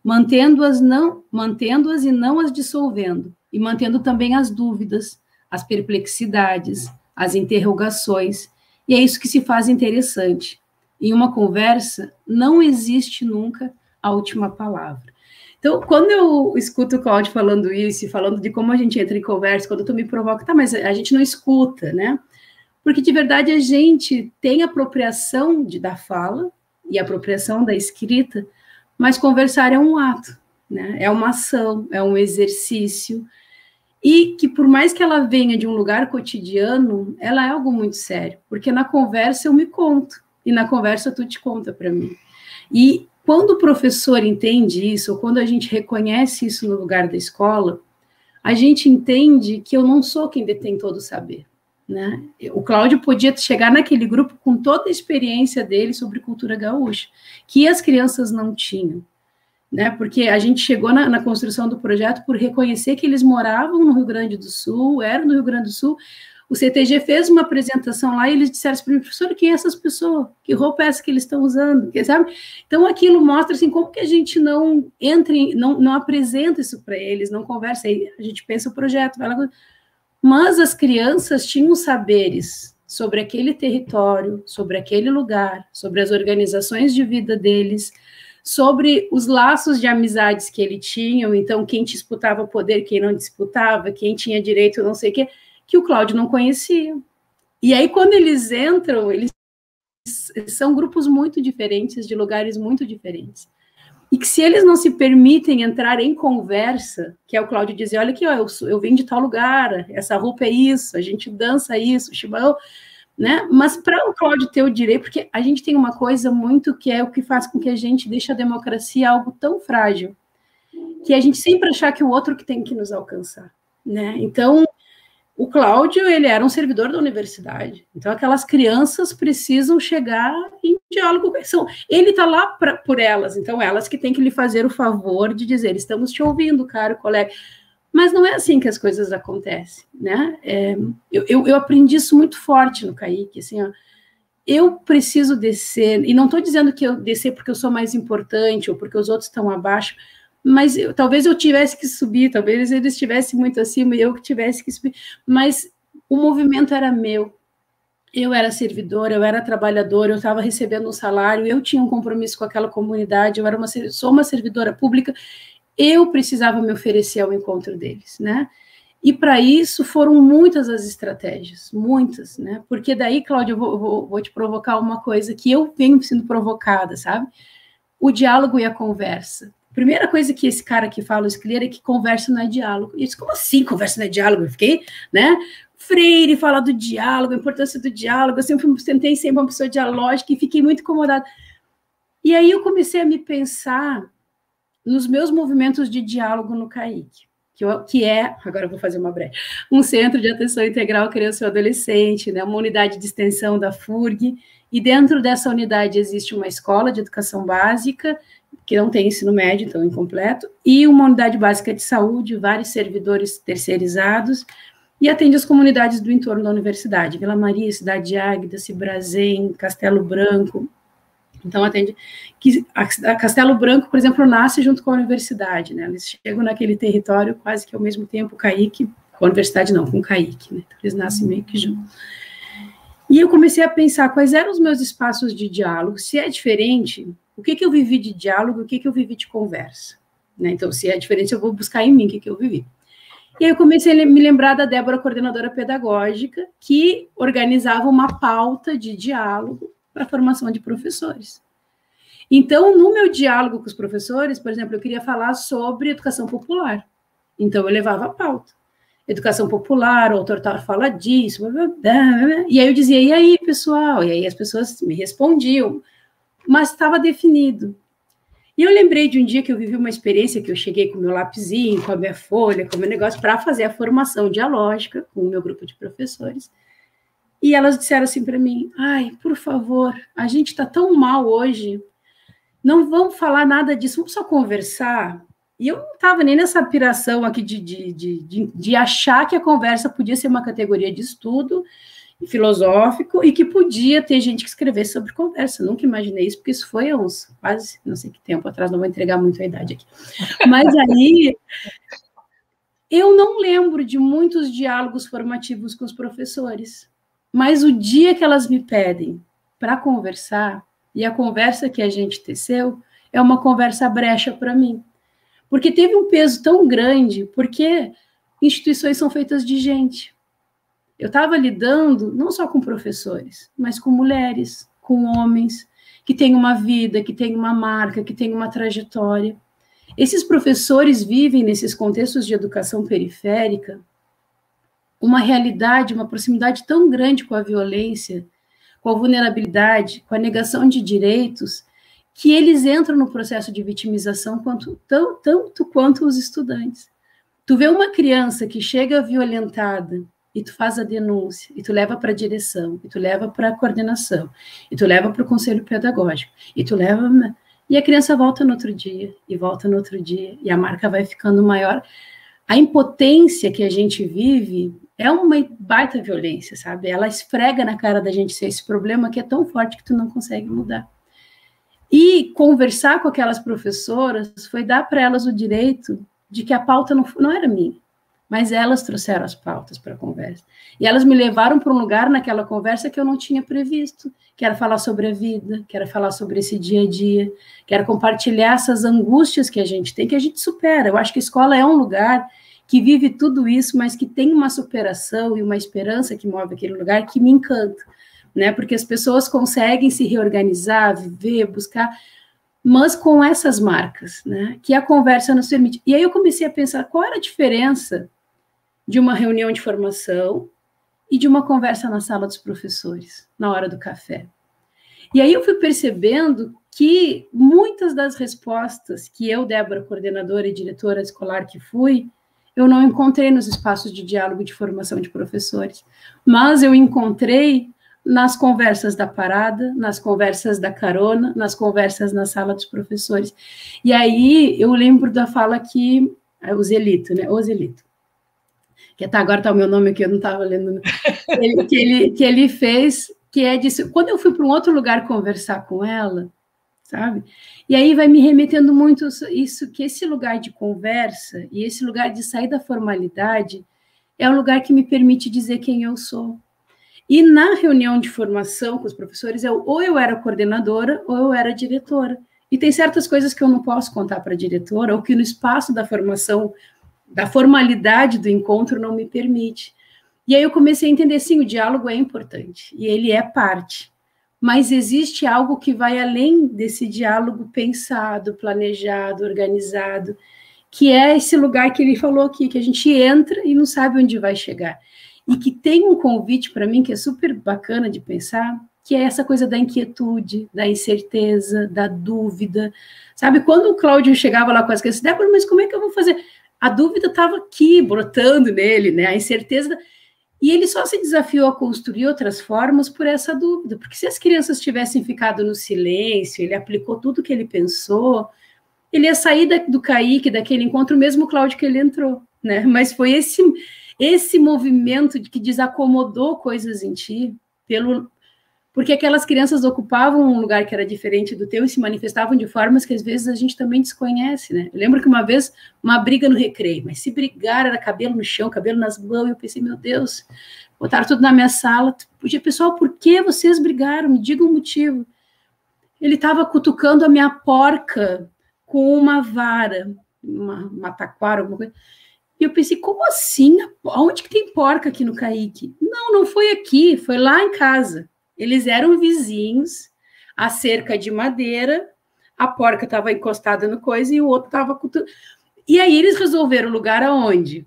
mantendo-as e não as dissolvendo, e mantendo também as dúvidas, as perplexidades, as interrogações. E é isso que se faz interessante. Em uma conversa, não existe nunca a última palavra. Então, quando eu escuto o Cláudio falando isso, falando de como a gente entra em conversa, quando tu me provoca, tá, mas a gente não escuta, né? Porque, de verdade, a gente tem apropriação da fala e apropriação da escrita, mas conversar é um ato, né? É uma ação, é um exercício. e que por mais que ela venha de um lugar cotidiano, ela é algo muito sério, porque na conversa eu me conto, e na conversa tu te conta para mim. E quando o professor entende isso, ou quando a gente reconhece isso no lugar da escola, a gente entende que eu não sou quem detém todo o saber, né? O Cláudio podia chegar naquele grupo com toda a experiência dele sobre cultura gaúcha, que as crianças não tinham, né? Porque a gente chegou na construção do projeto por reconhecer que eles moravam no Rio Grande do Sul, eram do Rio Grande do Sul. O CTG fez uma apresentação lá e eles disseram assim para mim, professor, quem é essas pessoas? Que roupa é essa que eles estão usando? Sabe? Então, aquilo mostra assim, como que a gente não entra, não apresenta isso para eles, não conversa, aí a gente pensa o projeto, vai lá. Mas as crianças tinham saberes sobre aquele território, sobre aquele lugar, sobre as organizações de vida deles, sobre os laços de amizades que ele tinha, então quem disputava poder, quem não disputava, quem tinha direito, não sei o quê, que o Cláudio não conhecia. E aí, quando eles entram, eles são grupos muito diferentes, de lugares muito diferentes. E que se eles não se permitem entrar em conversa, que é o Cláudio dizer, olha aqui, ó, eu vim de tal lugar, essa roupa é isso, a gente dança isso, chimarrão, né? Mas para o Cláudio ter o direito, porque a gente tem uma coisa muito que é o que faz com que a gente deixe a democracia algo tão frágil, que a gente sempre achar que o outro que tem que nos alcançar, né? Então, o Cláudio, ele era um servidor da universidade, então aquelas crianças precisam chegar em diálogo, ele está lá por elas, então elas que têm que lhe fazer o favor de dizer, estamos te ouvindo, caro colega, mas não é assim que as coisas acontecem, né? Eu aprendi isso muito forte no CAIC, assim, ó, eu preciso descer, e não estou dizendo que eu descer porque eu sou mais importante, ou porque os outros estão abaixo, mas talvez eu tivesse que subir, talvez eles estivessem muito acima e eu que tivesse que subir, mas o movimento era meu, eu era servidora, eu era trabalhadora, eu estava recebendo um salário, eu tinha um compromisso com aquela comunidade, sou uma servidora pública, eu precisava me oferecer ao encontro deles, né? E para isso foram muitas as estratégias, muitas, né? Porque daí, Cláudia, eu vou te provocar uma coisa que eu venho sendo provocada, sabe? O diálogo e a conversa. Primeira coisa que esse cara que fala, o Sclier, é que conversa não é diálogo. E eu disse, como assim conversa não é diálogo? Eu fiquei, né? Freire fala do diálogo, a importância do diálogo, eu sempre tentei ser uma pessoa dialógica e fiquei muito incomodada. E aí eu comecei a me pensar nos meus movimentos de diálogo no CAIC, que é, agora eu vou fazer uma breve, um centro de atenção integral criança e adolescente, né, uma unidade de extensão da FURG, e dentro dessa unidade existe uma escola de educação básica, que não tem ensino médio, então incompleto, e uma unidade básica de saúde, vários servidores terceirizados, e atende as comunidades do entorno da universidade, Vila Maria, Cidade de Águeda, Cibrazen, Castelo Branco. Então, atende que a Castelo Branco, por exemplo, nasce junto com a universidade, né? Eles chegam naquele território quase que ao mesmo tempo, o CAIC, com a universidade não, com o CAIC, né? Então, eles nascem meio que juntos. E eu comecei a pensar quais eram os meus espaços de diálogo, se é diferente, o que eu vivi de diálogo, o que eu vivi de conversa, né? Então, se é diferente, eu vou buscar em mim o que eu vivi. E aí eu comecei a me lembrar da Débora, coordenadora pedagógica, que organizava uma pauta de diálogo para a formação de professores. Então, no meu diálogo com os professores, por exemplo, eu queria falar sobre educação popular. Então, eu levava a pauta. Educação popular, o autor tal fala disso, blá, blá, blá. E aí eu dizia, e aí, pessoal? E aí as pessoas me respondiam, mas estava definido. E eu lembrei de um dia que eu vivi uma experiência que eu cheguei com o meu lapisinho, com a minha folha, com o meu negócio, para fazer a formação dialógica com o meu grupo de professores. E elas disseram assim para mim, ai, por favor, a gente está tão mal hoje, não vamos falar nada disso, vamos só conversar. E eu não estava nem nessa piração aqui de achar que a conversa podia ser uma categoria de estudo filosófico e que podia ter gente que escrevesse sobre conversa. Eu nunca imaginei isso, porque isso foi há uns quase, não sei que tempo atrás, não vou entregar muito a idade aqui. Mas aí, eu não lembro de muitos diálogos formativos com os professores, mas o dia que elas me pedem para conversar, e a conversa que a gente teceu, é uma conversa brecha para mim. Porque teve um peso tão grande, porque instituições são feitas de gente. Eu estava lidando não só com professores, mas com mulheres, com homens, que têm uma vida, que têm uma marca, que têm uma trajetória. Esses professores vivem, nesses contextos de educação periférica, uma realidade, uma proximidade tão grande com a violência, com a vulnerabilidade, com a negação de direitos, que eles entram no processo de vitimização tanto quanto os estudantes. Tu vê uma criança que chega violentada, e tu faz a denúncia, e tu leva para a direção, e tu leva para a coordenação, e tu leva para o conselho pedagógico, e tu leva... E a criança volta no outro dia, e volta no outro dia, e a marca vai ficando maior. A impotência que a gente vive é uma baita violência, sabe? Ela esfrega na cara da gente esse problema que é tão forte que tu não consegue mudar. E conversar com aquelas professoras foi dar para elas o direito de que a pauta não era minha, mas elas trouxeram as pautas para a conversa. E elas me levaram para um lugar naquela conversa que eu não tinha previsto, que era falar sobre a vida, que era falar sobre esse dia a dia, que era compartilhar essas angústias que a gente tem, que a gente supera. Eu acho que a escola é um lugar que vive tudo isso, mas que tem uma superação e uma esperança que move aquele lugar que me encanta, né? Porque as pessoas conseguem se reorganizar, viver, buscar, mas com essas marcas, né? Que a conversa nos permite. E aí eu comecei a pensar qual era a diferença de uma reunião de formação e de uma conversa na sala dos professores, na hora do café. E aí eu fui percebendo que muitas das respostas que eu, Débora, coordenadora e diretora escolar que fui, eu não encontrei nos espaços de diálogo de formação de professores, mas eu encontrei nas conversas da parada, nas conversas da carona, nas conversas na sala dos professores. E aí eu lembro da fala que o Zelito, né? O Zelito, que agora está o meu nome aqui, eu não estava lendo, que ele fez, que é disso. Quando eu fui para um outro lugar conversar com ela, sabe? E aí vai me remetendo muito isso, que esse lugar de conversa e esse lugar de sair da formalidade é um lugar que me permite dizer quem eu sou. E na reunião de formação com os professores, ou eu era coordenadora ou eu era diretora. E tem certas coisas que eu não posso contar para a diretora, ou que no espaço da formação, da formalidade do encontro, não me permite. E aí eu comecei a entender, sim, o diálogo é importante, e ele é parte. Mas existe algo que vai além desse diálogo pensado, planejado, organizado, que é esse lugar que ele falou aqui, que a gente entra e não sabe onde vai chegar. E que tem um convite para mim que é super bacana de pensar, que é essa coisa da inquietude, da incerteza, da dúvida. Sabe, quando o Cláudio chegava lá com as crianças, Débora, mas como é que eu vou fazer? A dúvida estava aqui, brotando nele, né? A incerteza... E ele só se desafiou a construir outras formas por essa dúvida, porque se as crianças tivessem ficado no silêncio, ele aplicou tudo que ele pensou, ele ia sair do Kaique, daquele encontro, mesmo o Cláudio que ele entrou, né? Mas foi esse movimento que desacomodou coisas em ti, porque aquelas crianças ocupavam um lugar que era diferente do teu e se manifestavam de formas que às vezes a gente também desconhece, né? Eu lembro que uma vez, uma briga no recreio, mas se brigar era cabelo no chão, cabelo nas mãos, e eu pensei, meu Deus, botaram tudo na minha sala, pessoal, por que vocês brigaram? Me digam o motivo. Ele estava cutucando a minha porca com uma vara, uma taquara, alguma coisa. E eu pensei, como assim? Onde que tem porca aqui no Kaique? Não foi aqui, foi lá em casa. Eles eram vizinhos, a cerca de madeira, a porca estava encostada no coisa e o outro estava... E aí eles resolveram o lugar aonde?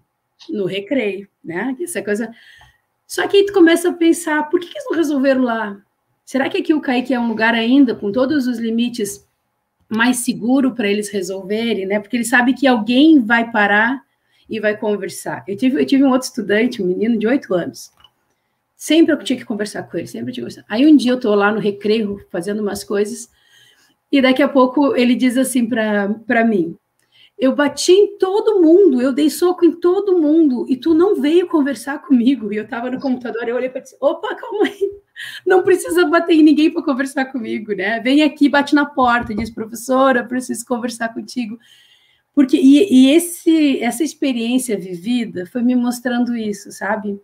No recreio, né? Essa coisa... Só que aí tu começa a pensar, por que eles não resolveram lá? Será que aqui o Kaique é um lugar ainda, com todos os limites, mais seguro para eles resolverem, né? Porque eles sabem que alguém vai parar e vai conversar. Eu tive um outro estudante, um menino de 8 anos, sempre eu tinha que conversar com ele, sempre tinha que conversar. Aí um dia eu estou lá no recreio, fazendo umas coisas, e daqui a pouco ele diz assim para mim, eu bati em todo mundo, eu dei soco em todo mundo, e tu não veio conversar comigo. E eu estava no computador, eu olhei para ele, opa, calma aí, não precisa bater em ninguém para conversar comigo, né? Vem aqui, bate na porta, diz, professora, preciso conversar contigo. Porque, essa experiência vivida foi me mostrando isso, sabe?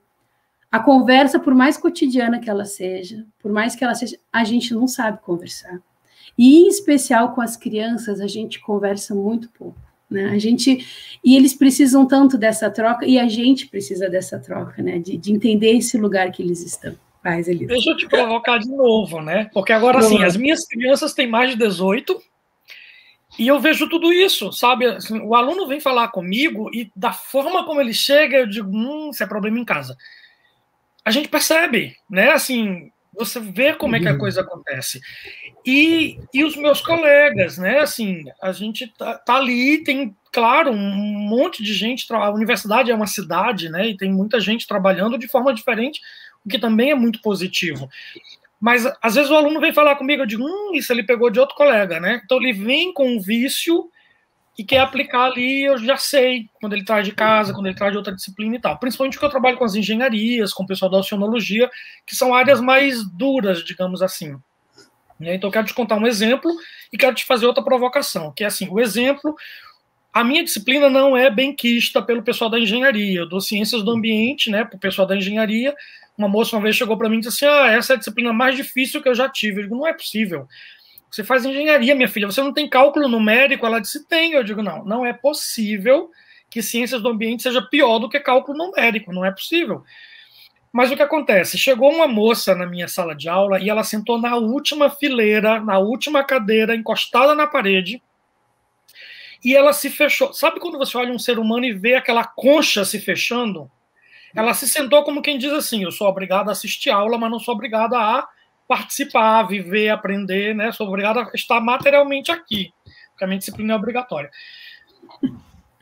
A conversa, por mais cotidiana que ela seja, por mais que ela seja, a gente não sabe conversar. E, em especial, com as crianças, a gente conversa muito pouco, né? E eles precisam tanto dessa troca, e a gente precisa dessa troca, né? De entender esse lugar que eles estão. Faz, Elisa. Deixa eu te provocar de novo, né? Porque agora, assim, as minhas crianças têm mais de 18, E eu vejo tudo isso, sabe? Assim, o aluno vem falar comigo e da forma como ele chega, eu digo, isso é problema em casa. A gente percebe, né? Assim, você vê como é que a coisa acontece. E os meus colegas, né? Assim, a gente tá ali, tem, claro, um monte de gente. A universidade é uma cidade, né? E tem muita gente trabalhando de forma diferente, o que também é muito positivo. Mas, às vezes, o aluno vem falar comigo, eu digo, isso ele pegou de outro colega, né? Então, ele vem com um vício e quer aplicar ali, eu já sei, quando ele traz de casa, quando ele traz de outra disciplina e tal. Principalmente porque eu trabalho com as engenharias, com o pessoal da oceanologia, que são áreas mais duras, digamos assim. Então, eu quero te contar um exemplo e quero te fazer outra provocação, que é assim, o exemplo, a minha disciplina não é bem quista pelo pessoal da engenharia, eu dou ciências do ambiente, né, para o pessoal da engenharia. Uma moça uma vez chegou para mim e disse assim, essa é a disciplina mais difícil que eu já tive. Eu digo, não é possível. Você faz engenharia, minha filha, você não tem cálculo numérico? Ela disse, tem. Eu digo, não é possível que ciências do ambiente seja pior do que cálculo numérico, não é possível. Mas o que acontece? Chegou uma moça na minha sala de aula e ela sentou na última fileira, na última cadeira, encostada na parede, e ela se fechou. Sabe quando você olha um ser humano e vê aquela concha se fechando? Ela se sentou como quem diz assim, eu sou obrigada a assistir aula, mas não sou obrigada a participar, viver, aprender, né? Sou obrigada a estar materialmente aqui, porque a minha disciplina é obrigatória.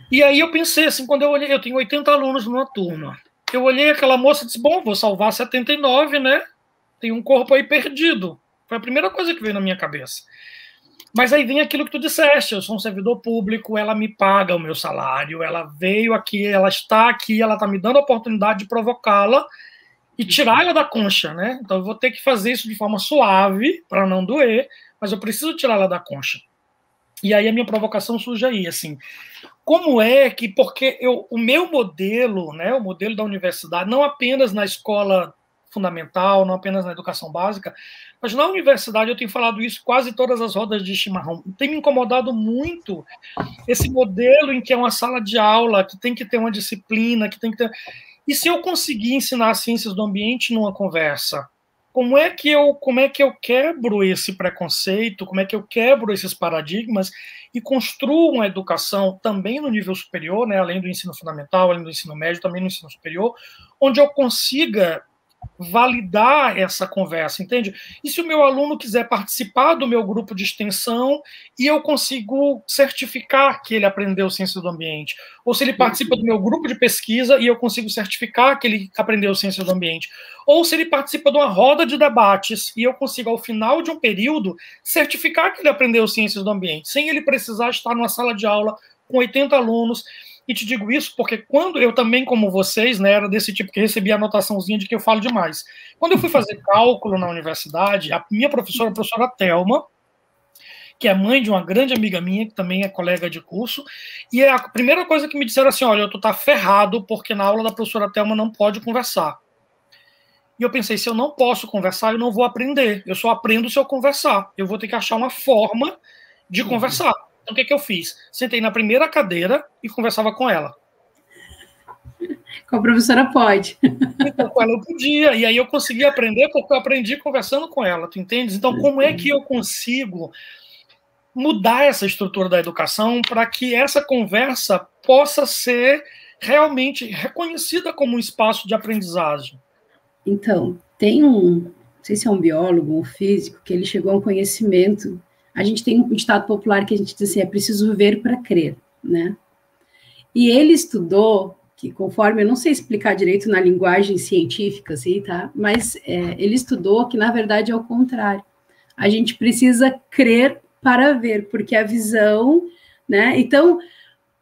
E aí eu pensei assim, quando eu olhei, eu tenho 80 alunos numa turma, eu olhei aquela moça e disse, bom, vou salvar 79, né? Tem um corpo aí perdido. Foi a primeira coisa que veio na minha cabeça. Mas aí vem aquilo que tu disseste, eu sou um servidor público, ela me paga o meu salário, ela veio aqui, ela está me dando a oportunidade de provocá-la e tirar ela da concha, né? Então eu vou ter que fazer isso de forma suave, para não doer, mas eu preciso tirar ela da concha. E aí a minha provocação surge aí, assim, como é que, porque o meu modelo, né, o modelo da universidade, não apenas na escola fundamental, não apenas na educação básica, mas na universidade eu tenho falado isso quase todas as rodas de chimarrão. Tem me incomodado muito esse modelo em que é uma sala de aula, que tem que ter uma disciplina, que tem que ter... E se eu conseguir ensinar as ciências do ambiente numa conversa, como é que eu quebro esse preconceito, como é que eu quebro esses paradigmas e construo uma educação também no nível superior, né, além do ensino fundamental, além do ensino médio, também no ensino superior, onde eu consiga validar essa conversa, entende? E se o meu aluno quiser participar do meu grupo de extensão e eu consigo certificar que ele aprendeu ciência do ambiente, ou se ele participa do meu grupo de pesquisa e eu consigo certificar que ele aprendeu ciência do ambiente, ou se ele participa de uma roda de debates e eu consigo, ao final de um período, certificar que ele aprendeu ciências do ambiente, sem ele precisar estar numa sala de aula com 80 alunos. E te digo isso porque quando eu também, como vocês, né, era desse tipo que recebia anotaçãozinha de que eu falo demais. Quando eu fui fazer cálculo na universidade, a minha professora, a professora Thelma, que é mãe de uma grande amiga minha, que também é colega de curso, e a primeira coisa que me disseram assim, olha, tu tá ferrado porque na aula da professora Thelma não pode conversar. E eu pensei, se eu não posso conversar, eu não vou aprender. Eu só aprendo se eu conversar. Eu vou ter que achar uma forma de conversar. Então, o que eu fiz? Sentei na primeira cadeira e conversava com ela. Com a professora pode. Então, com ela eu podia. E aí eu consegui aprender porque eu aprendi conversando com ela, tu entendes? Então, como é que eu consigo mudar essa estrutura da educação para que essa conversa possa ser realmente reconhecida como um espaço de aprendizagem? Então, tem não sei se é um biólogo, um físico, que ele chegou a um conhecimento. A gente tem um ditado popular que a gente diz assim, é preciso ver para crer, né? E ele estudou, que conforme, eu não sei explicar direito na linguagem científica, assim, tá? Mas ele estudou que, na verdade, é o contrário. A gente precisa crer para ver, porque a visão, né? Então,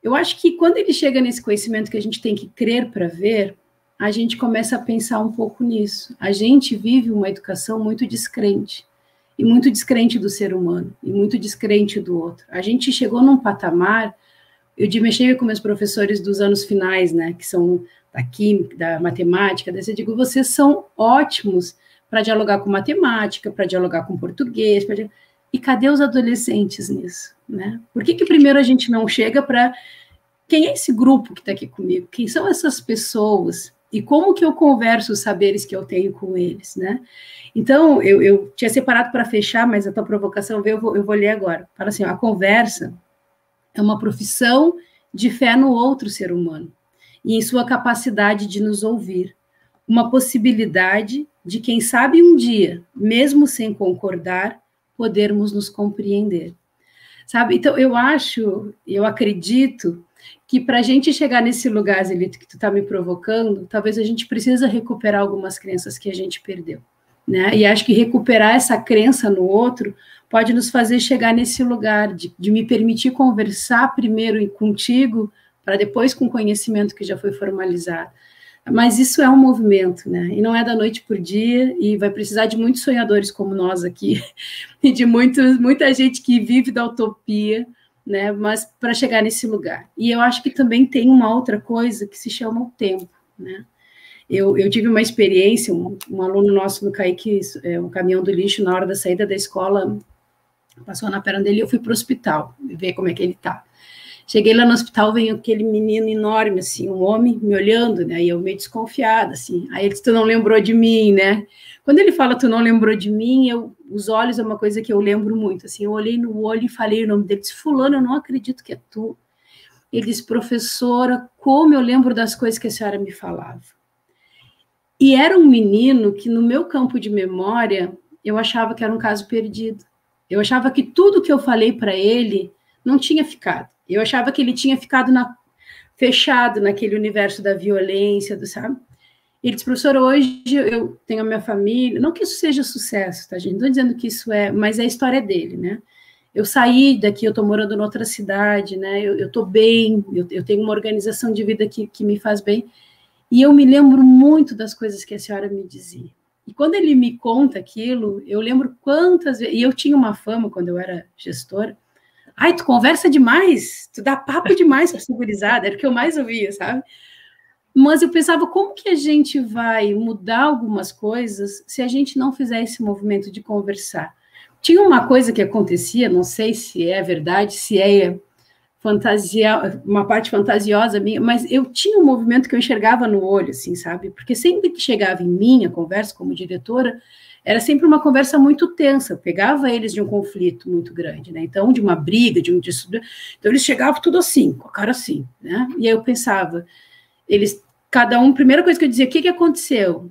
eu acho que quando ele chega nesse conhecimento que a gente tem que crer para ver, a gente começa a pensar um pouco nisso. A gente vive uma educação muito descrente. E muito descrente do ser humano, e muito descrente do outro. A gente chegou num patamar, eu mexi com meus professores dos anos finais, né, que são da química, da matemática, eu digo, vocês são ótimos para dialogar com matemática, para dialogar com português, e cadê os adolescentes nisso, né? Por que primeiro a gente não chega para quem é esse grupo que está aqui comigo? Quem são essas pessoas? E como que eu converso os saberes que eu tenho com eles, né? Então, eu tinha separado para fechar, mas a tua provocação veio, eu vou ler agora. Fala assim, a conversa É uma profissão de fé no outro ser humano e em sua capacidade de nos ouvir. Uma possibilidade de, quem sabe, um dia, mesmo sem concordar, podermos nos compreender. Sabe? Então, eu acredito que para a gente chegar nesse lugar, Zelito, que tu está me provocando, talvez a gente precisa recuperar algumas crenças que a gente perdeu, né? E acho que recuperar essa crença no outro pode nos fazer chegar nesse lugar de me permitir conversar primeiro contigo, para depois com o conhecimento que já foi formalizado. Mas isso é um movimento, né? E não é da noite por dia, e vai precisar de muitos sonhadores como nós aqui, e de muita gente que vive da utopia, né? Mas para chegar nesse lugar. E eu acho que também tem uma outra coisa que se chama o tempo, né? Eu tive uma experiência, um aluno nosso no CAIC, um caminhão do lixo, na hora da saída da escola, passou na perna dele, e eu fui para o hospital, ver como é que ele está. Cheguei lá no hospital, veio aquele menino enorme, assim, um homem me olhando, né, e eu meio desconfiada, assim, aí ele disse, tu não lembrou de mim, né? Quando ele fala, tu não lembrou de mim, os olhos é uma coisa que eu lembro muito, assim, eu olhei no olho e falei o nome dele, disse, fulano, eu não acredito que é tu. Ele disse, professora, como eu lembro das coisas que a senhora me falava. E era um menino que, no meu campo de memória, eu achava que era um caso perdido. Eu achava que tudo que eu falei para ele não tinha ficado. Eu achava que ele tinha ficado fechado naquele universo da violência, sabe? Ele disse, professor, hoje eu tenho a minha família, não que isso seja sucesso, tá, gente? Não estou dizendo que isso é, mas é a história dele, né? Eu saí daqui, eu estou morando em outra cidade, né? Eu estou bem, eu tenho uma organização de vida que me faz bem, e eu me lembro muito das coisas que a senhora me dizia. E quando ele me conta aquilo, eu lembro quantas vezes, e eu tinha uma fama quando eu era gestora, ai, tu conversa demais, tu dá papo demais para essa gurizada, era o que eu mais ouvia, sabe? Mas eu pensava, como que a gente vai mudar algumas coisas se a gente não fizer esse movimento de conversar? Tinha uma coisa que acontecia, não sei se é verdade, se é fantasia, uma parte fantasiosa minha, mas eu tinha um movimento que eu enxergava no olho, assim, sabe? Porque sempre que chegava em mim a conversa como diretora, era sempre uma conversa muito tensa, eu pegava eles de um conflito muito grande, né? Então, de uma briga, então eles chegavam tudo assim, com a cara assim, né? E aí eu pensava, cada um, primeira coisa que eu dizia, o que aconteceu?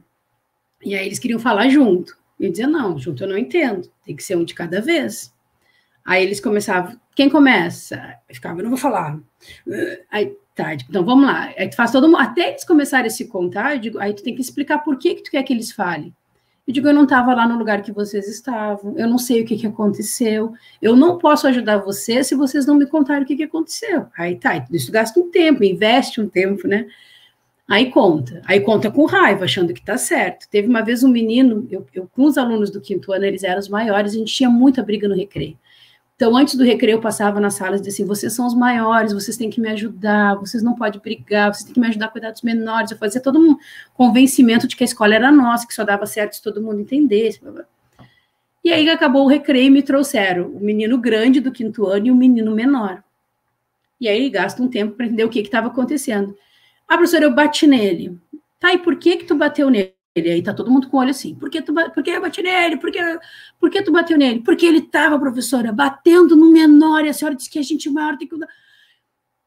E aí eles queriam falar junto. Eu dizia, não, junto eu não entendo, tem que ser um de cada vez. Aí eles começavam, quem começa? Eu ficava, eu não vou falar. Aí, tá, então vamos lá. Aí tu faz todo mundo, até eles começarem a se contar, eu digo, aí tu tem que explicar por que tu quer que eles falem. Eu digo, eu não estava lá no lugar que vocês estavam, eu não sei o que aconteceu, eu não posso ajudar vocês se vocês não me contarem o que aconteceu. Aí tá, isso gasta um tempo, investe um tempo, né? Aí conta com raiva, achando que tá certo. Teve uma vez um menino, eu com os alunos do 5º ano, eles eram os maiores, a gente tinha muita briga no recreio. Então, antes do recreio, eu passava nas salas e dizia assim, vocês são os maiores, vocês têm que me ajudar, vocês não podem brigar, vocês têm que me ajudar a cuidar dos menores. Eu fazia todo um convencimento de que a escola era nossa, que só dava certo se todo mundo entendesse. Blá, blá. E aí acabou o recreio e me trouxeram o menino grande do 5º ano e o menino menor. E aí gasta um tempo para entender o que estava acontecendo. Ah, professora, eu bati nele. Tá, e por que tu bateu nele? Aí tá todo mundo com o olho assim, por que eu bati nele? Por que tu bateu nele? Porque ele tava, professora, batendo no menor, e a senhora disse que a gente maior tem que...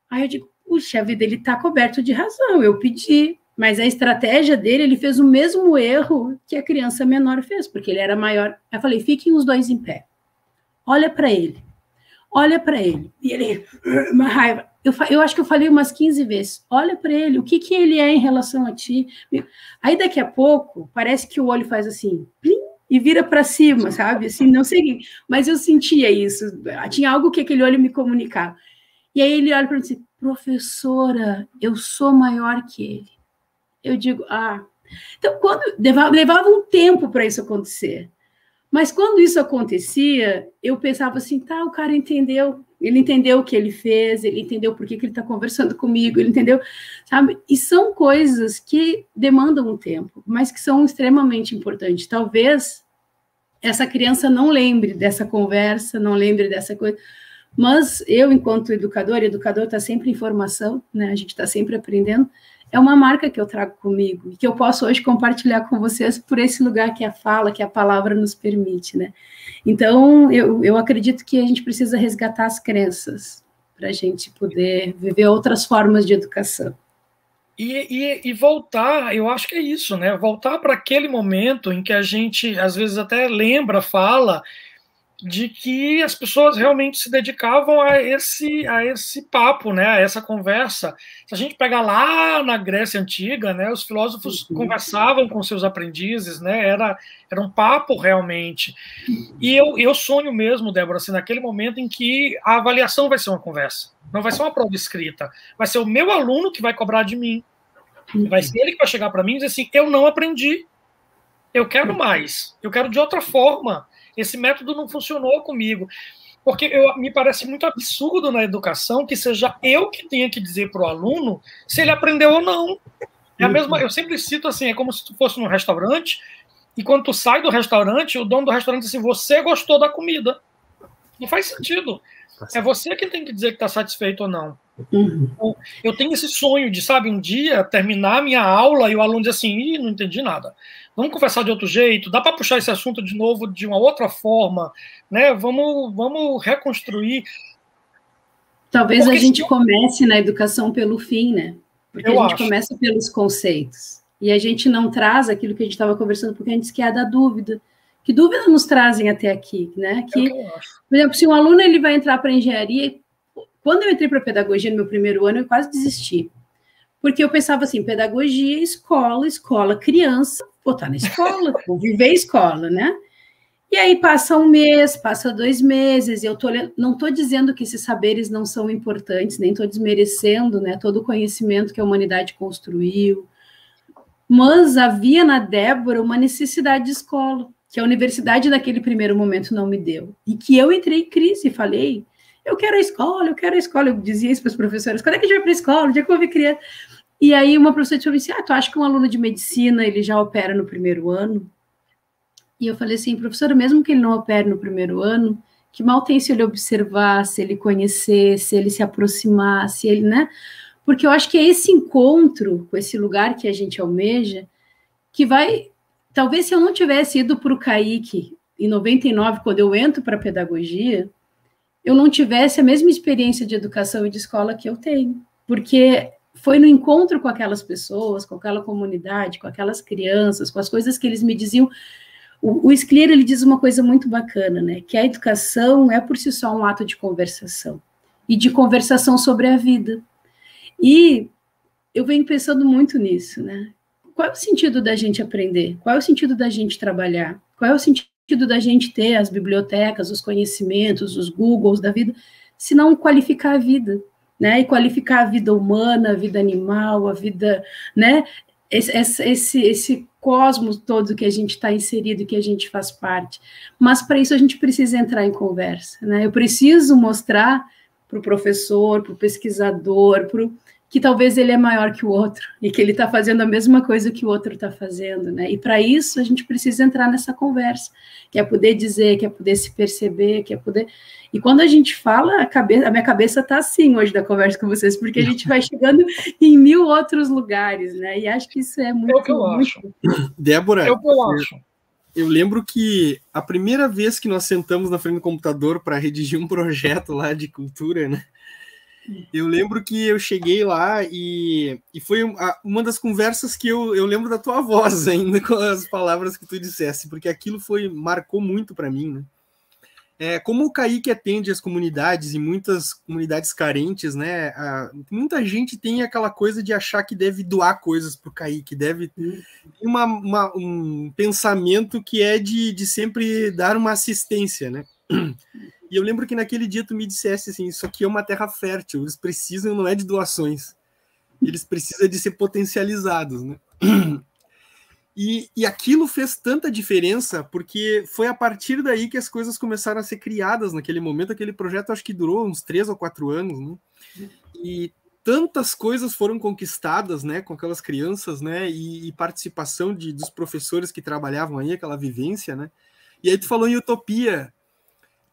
Aí eu digo, puxa, a vida, ele tá coberto de razão, eu pedi, mas a estratégia dele, ele fez o mesmo erro que a criança menor fez, porque ele era maior. Aí eu falei, fiquem os dois em pé, olha para ele, e ele, uma raiva. Eu acho que eu falei umas 15 vezes, olha para ele, o que ele é em relação a ti. Aí daqui a pouco, parece que o olho faz assim, plim, e vira para cima, sabe? Assim, não sei, mas eu sentia isso, tinha algo que aquele olho me comunicava. E aí ele olha para mim e diz, professora, eu sou maior que ele. Eu digo, Então, quando levava um tempo para isso acontecer. Mas quando isso acontecia, eu pensava assim, tá, o cara entendeu. Ele entendeu o que ele fez, ele entendeu por que ele está conversando comigo, ele entendeu, sabe? E são coisas que demandam um tempo, mas que são extremamente importantes. Talvez essa criança não lembre dessa conversa, não lembre dessa coisa, mas eu, enquanto educador está sempre em formação, né? A gente está sempre aprendendo, é uma marca que eu trago comigo e que eu posso hoje compartilhar com vocês por esse lugar que a fala, que a palavra nos permite, né? Então, eu acredito que a gente precisa resgatar as crenças, para a gente poder viver outras formas de educação. E voltar, eu acho que é isso, né? Voltar para aquele momento em que a gente, às vezes, até lembra, fala de que as pessoas realmente se dedicavam a esse papo, né? A essa conversa. Se a gente pegar lá na Grécia Antiga, né? Os filósofos conversavam com seus aprendizes, né? Era um papo realmente. E eu sonho mesmo, Débora, assim, naquele momento em que a avaliação vai ser uma conversa, não vai ser uma prova escrita, vai ser o meu aluno que vai cobrar de mim, vai ser ele que vai chegar para mim e dizer assim, eu não aprendi, eu quero mais, eu quero de outra forma, esse método não funcionou comigo, porque me parece muito absurdo na educação que seja eu que tenha que dizer para o aluno se ele aprendeu ou não. É a mesma, eu sempre cito assim, é como se tu fosse num restaurante e quando tu sai do restaurante, o dono do restaurante diz assim, você gostou da comida. Não faz sentido. É você que tem que dizer que está satisfeito ou não. Então, eu tenho esse sonho de, sabe, um dia terminar a minha aula e o aluno diz assim, ih, não entendi nada. Vamos conversar de outro jeito, dá para puxar esse assunto de novo de uma outra forma, né? Vamos reconstruir. Talvez a gente comece na educação pelo fim, né? Porque a gente começa pelos conceitos. E a gente não traz aquilo que a gente estava conversando, porque a gente quer da dúvida. Que dúvida nos trazem até aqui, né? Que, por exemplo, se um aluno ele vai entrar para engenharia, quando eu entrei para pedagogia no meu primeiro ano, eu quase desisti. Porque eu pensava assim, pedagogia, escola, criança, vou estar na escola, vou viver a escola, né? E aí passa um mês, passa 2 meses, e eu não estou dizendo que esses saberes não são importantes, nem estou desmerecendo, né, todo o conhecimento que a humanidade construiu, mas havia na Débora uma necessidade de escola, que a universidade naquele primeiro momento não me deu, e que eu entrei em crise e falei, eu quero a escola, eu dizia isso para os professores, quando é que a gente vai para a escola, onde é que eu vou ver criança? E aí uma professora disse assim, tu acha que um aluno de medicina, ele já opera no primeiro ano? E eu falei assim, professora, mesmo que ele não opere no primeiro ano, que mal tem se ele observar, se ele conhecer, se ele se aproximar, se ele, né? Porque eu acho que é esse encontro com esse lugar que a gente almeja, que vai... Talvez se eu não tivesse ido para o CAIC em 99, quando eu entro para a pedagogia, eu não tivesse a mesma experiência de educação e de escola que eu tenho. Porque foi no encontro com aquelas pessoas, com aquela comunidade, com aquelas crianças, com as coisas que eles me diziam. O Sclier, ele diz uma coisa muito bacana, né? Que a educação é por si só um ato de conversação. E de conversação sobre a vida. E eu venho pensando muito nisso, né? Qual é o sentido da gente aprender? Qual é o sentido da gente trabalhar? Qual é o sentido da gente ter as bibliotecas, os conhecimentos, os Googles da vida, se não qualificar a vida, né? E qualificar a vida humana, a vida animal, a vida, né? Esse cosmos todo que a gente está inserido, que a gente faz parte. Mas para isso a gente precisa entrar em conversa, né? Eu preciso mostrar para o professor, para o pesquisador, que talvez ele é maior que o outro e que ele está fazendo a mesma coisa que o outro está fazendo, né? E para isso a gente precisa entrar nessa conversa, que é poder dizer, que é poder se perceber, que é poder... E quando a gente fala, a minha cabeça está assim hoje da conversa com vocês, porque a gente vai chegando em 1000 outros lugares, né? E acho que isso é muito... É o que eu acho. Débora, é o que eu acho. Eu lembro que a primeira vez que nós sentamos na frente do computador para redigir um projeto lá de cultura, né? Eu lembro que eu cheguei lá e foi uma das conversas que eu lembro da tua voz ainda, com as palavras que tu dissesse, porque aquilo marcou muito para mim, né? Como o CAIC atende as comunidades e muitas comunidades carentes, né? Muita gente tem aquela coisa de achar que deve doar coisas para o CAIC, deve ter um pensamento que é de sempre dar uma assistência, né? E eu lembro que naquele dia tu me dissesse assim, isso aqui é uma terra fértil, eles precisam, não é de doações, eles precisam de ser potencializados, né? E aquilo fez tanta diferença, porque foi a partir daí que as coisas começaram a ser criadas naquele momento. Aquele projeto acho que durou uns 3 ou 4 anos, né? E tantas coisas foram conquistadas, né, com aquelas crianças, né, e participação dos professores que trabalhavam aí, aquela vivência, né? E aí tu falou em utopia,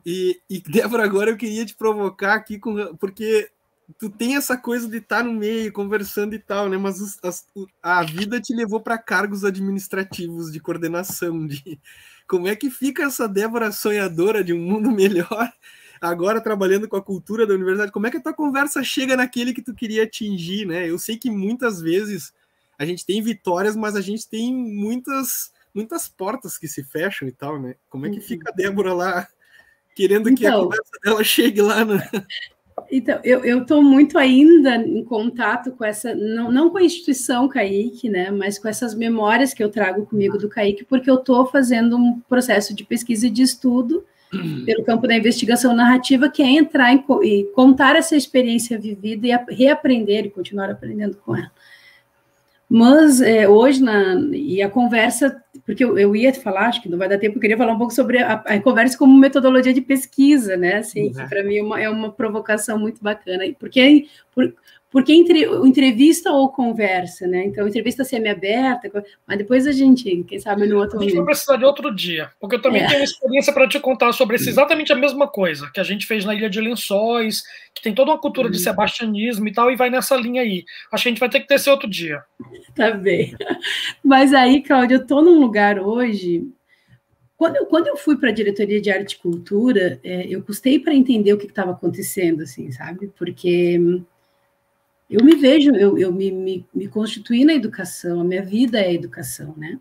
e Débora, agora eu queria te provocar aqui, porque tu tem essa coisa de estar no meio, conversando e tal, né? Mas a vida te levou para cargos administrativos, de coordenação, como é que fica essa Débora sonhadora de um mundo melhor agora trabalhando com a cultura da universidade, como é que a tua conversa chega naquele que tu queria atingir, né? Eu sei que muitas vezes a gente tem vitórias, mas a gente tem muitas portas que se fecham e tal, né? Como é que fica a Débora lá, querendo que a conversa dela chegue lá, né? Então, eu estou muito ainda em contato com essa, não com a instituição CAIC, né, mas com essas memórias que eu trago comigo do CAIC, porque eu estou fazendo um processo de pesquisa e de estudo pelo campo da investigação narrativa, que é entrar e contar essa experiência vivida e reaprender e continuar aprendendo com ela. Mas hoje, e a conversa, porque eu ia falar, acho que não vai dar tempo, eu queria falar um pouco sobre a conversa como metodologia de pesquisa, né? Assim, que para mim é uma provocação muito bacana, porque entrevista ou conversa, né? Então, entrevista semi-aberta, mas depois a gente, quem sabe, no outro momento. A gente vai precisar de outro dia, porque eu também tenho uma experiência para te contar sobre exatamente a mesma coisa que a gente fez na Ilha de Lençóis, que tem toda uma cultura de sebastianismo e tal, e vai nessa linha aí. Acho que a gente vai ter que ter esse outro dia. Tá bem. Mas aí, Cláudia, eu estou num lugar hoje... Quando eu fui para a diretoria de arte e cultura, eu custei para entender o que estava acontecendo, assim, sabe? Porque... eu me vejo, eu me constituí na educação, a minha vida é a educação, né?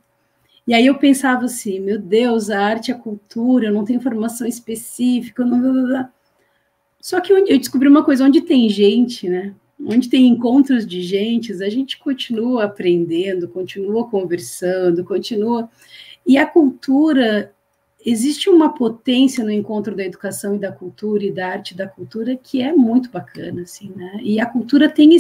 E aí eu pensava assim, meu Deus, a arte, a cultura, eu não tenho formação específica, não... Só que eu descobri uma coisa, onde tem gente, né? Onde tem encontros de gentes, a gente continua aprendendo, continua conversando, continua... E a cultura... existe uma potência no encontro da educação e da cultura, e da arte e da cultura, que é muito bacana, assim, né? E a cultura tem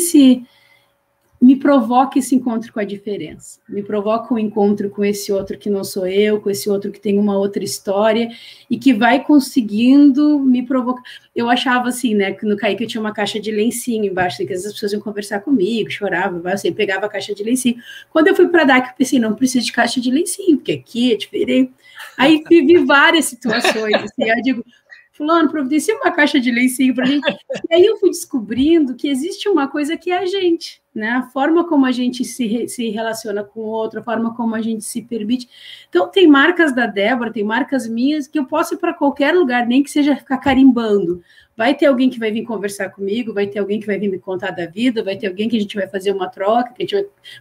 me provoca esse encontro com a diferença, me provoca um encontro com esse outro que não sou eu, com esse outro que tem uma outra história, e que vai conseguindo me provocar. Eu achava assim, né, que no CAIC eu tinha uma caixa de lencinho embaixo, que às vezes as pessoas iam conversar comigo, choravam, assim, pegava a caixa de lencinho. Quando eu fui para a DAC, eu pensei, não preciso de caixa de lencinho, porque aqui é diferente. Aí vivi várias situações, assim, eu digo, fulano, providencia uma caixa de lencinho para a gente. E aí eu fui descobrindo que existe uma coisa que é a gente, né? A forma como a gente se relaciona com o outro, a forma como a gente se permite. Então, tem marcas da Débora, tem marcas minhas, que eu posso ir para qualquer lugar, nem que seja ficar carimbando. Vai ter alguém que vai vir conversar comigo, vai ter alguém que vai vir me contar da vida, vai ter alguém que a gente vai fazer uma troca, que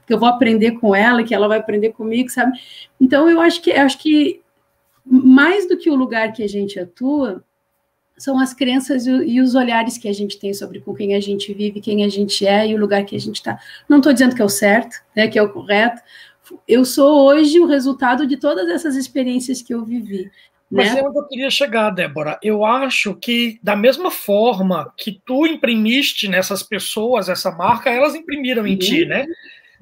eu vou aprender com ela, que ela vai aprender comigo, sabe? Então, eu acho que mais do que o lugar que a gente atua, são as crenças e os olhares que a gente tem sobre com quem a gente vive, quem a gente é e o lugar que a gente está. Não estou dizendo que é o certo, né, que é o correto. Eu sou hoje o resultado de todas essas experiências que eu vivi. Mas é onde eu queria chegar, Débora. Eu acho que, da mesma forma que tu imprimiste nessas pessoas essa marca, elas imprimiram em ti, né?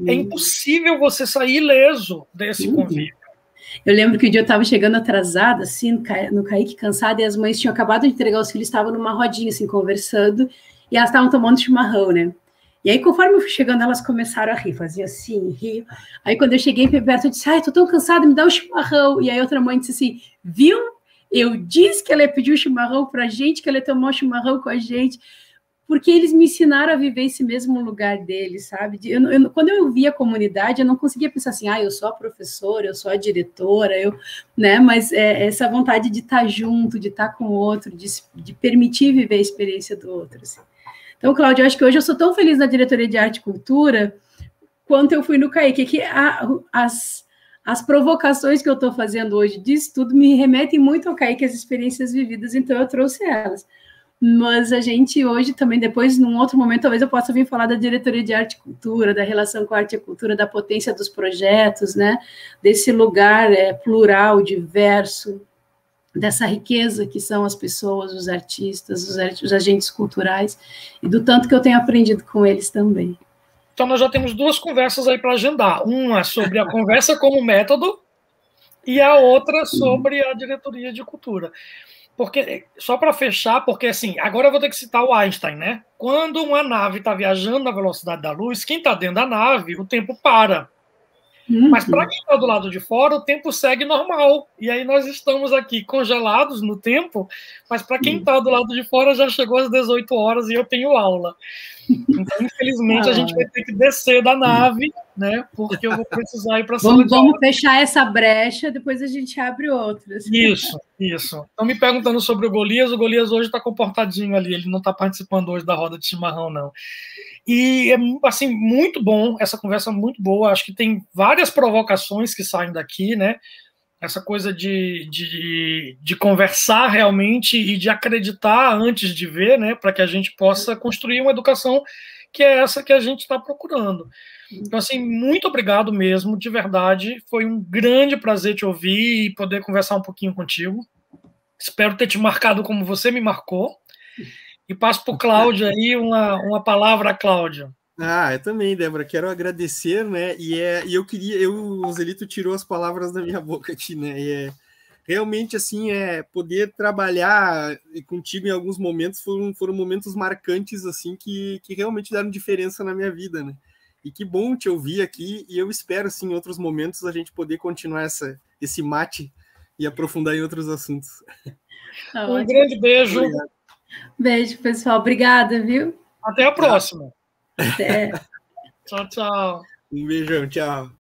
É impossível você sair ileso desse convívio. Eu lembro que um dia eu estava chegando atrasada, assim, no CAIC, cansada, e as mães tinham acabado de entregar os filhos, estavam numa rodinha, assim, conversando, e elas estavam tomando chimarrão, né? E aí, conforme eu fui chegando, elas começaram a rir, faziam assim, rir. Aí, quando eu cheguei perto, eu disse, ai, tô tão cansada, me dá o chimarrão. E aí, outra mãe disse assim, viu? Eu disse que ela ia pedir o chimarrão pra gente, que ela ia tomar o chimarrão com a gente, porque eles me ensinaram a viver esse mesmo lugar deles, sabe? Quando eu via a comunidade, eu não conseguia pensar assim, eu sou a professora, eu sou a diretora, né? Mas essa vontade de estar junto, de estar com o outro, de permitir viver a experiência do outro, assim. Então, Cláudia, eu acho que hoje eu sou tão feliz na diretoria de arte e cultura quanto eu fui no CAIC, que as provocações que eu estou fazendo hoje disso tudo me remetem muito ao CAIC, as experiências vividas, então eu trouxe elas. Mas a gente hoje também, depois, num outro momento, talvez eu possa vir falar da diretoria de arte e cultura, da relação com a arte e a cultura, da potência dos projetos, né? Desse lugar plural, diverso, dessa riqueza que são as pessoas, os artistas, os agentes culturais, e do tanto que eu tenho aprendido com eles também. Então, nós já temos duas conversas aí para agendar. Uma sobre a conversa como método e a outra sobre a diretoria de cultura. Porque, só para fechar, porque assim, agora eu vou ter que citar o Einstein, né? Quando uma nave está viajando na velocidade da luz, quem está dentro da nave, o tempo para. Mas para quem está do lado de fora, o tempo segue normal. E aí nós estamos aqui congelados no tempo, mas para quem está do lado de fora já chegou às 18 horas e eu tenho aula. Então, infelizmente, a gente vai ter que descer da nave né? Porque eu vou precisar ir para a sala de aula. Vamos fechar essa brecha, depois a gente abre outras. Isso. Estão me perguntando sobre o Golias hoje está comportadinho ali, ele não está participando hoje da roda de chimarrão, não. E é, assim, muito bom, essa conversa muito boa, acho que tem várias provocações que saem daqui, né? Essa coisa de conversar realmente e de acreditar antes de ver, né? Para que a gente possa construir uma educação que é essa que a gente está procurando. Então, assim, muito obrigado mesmo, de verdade. Foi um grande prazer te ouvir e poder conversar um pouquinho contigo. Espero ter te marcado como você me marcou. E passo para o Cláudio aí uma palavra, Cláudio. Eu também, Débora, quero agradecer, né? O Zelito tirou as palavras da minha boca aqui, né? Realmente, assim, poder trabalhar contigo em alguns momentos foram momentos marcantes, assim, que realmente deram diferença na minha vida, né? E que bom te ouvir aqui, e eu espero, assim, em outros momentos a gente poder continuar esse mate e aprofundar em outros assuntos. Um grande beijo. Obrigado. Beijo, pessoal. Obrigada, viu? Até a próxima. Até. Tchau, tchau. Um beijão, tchau.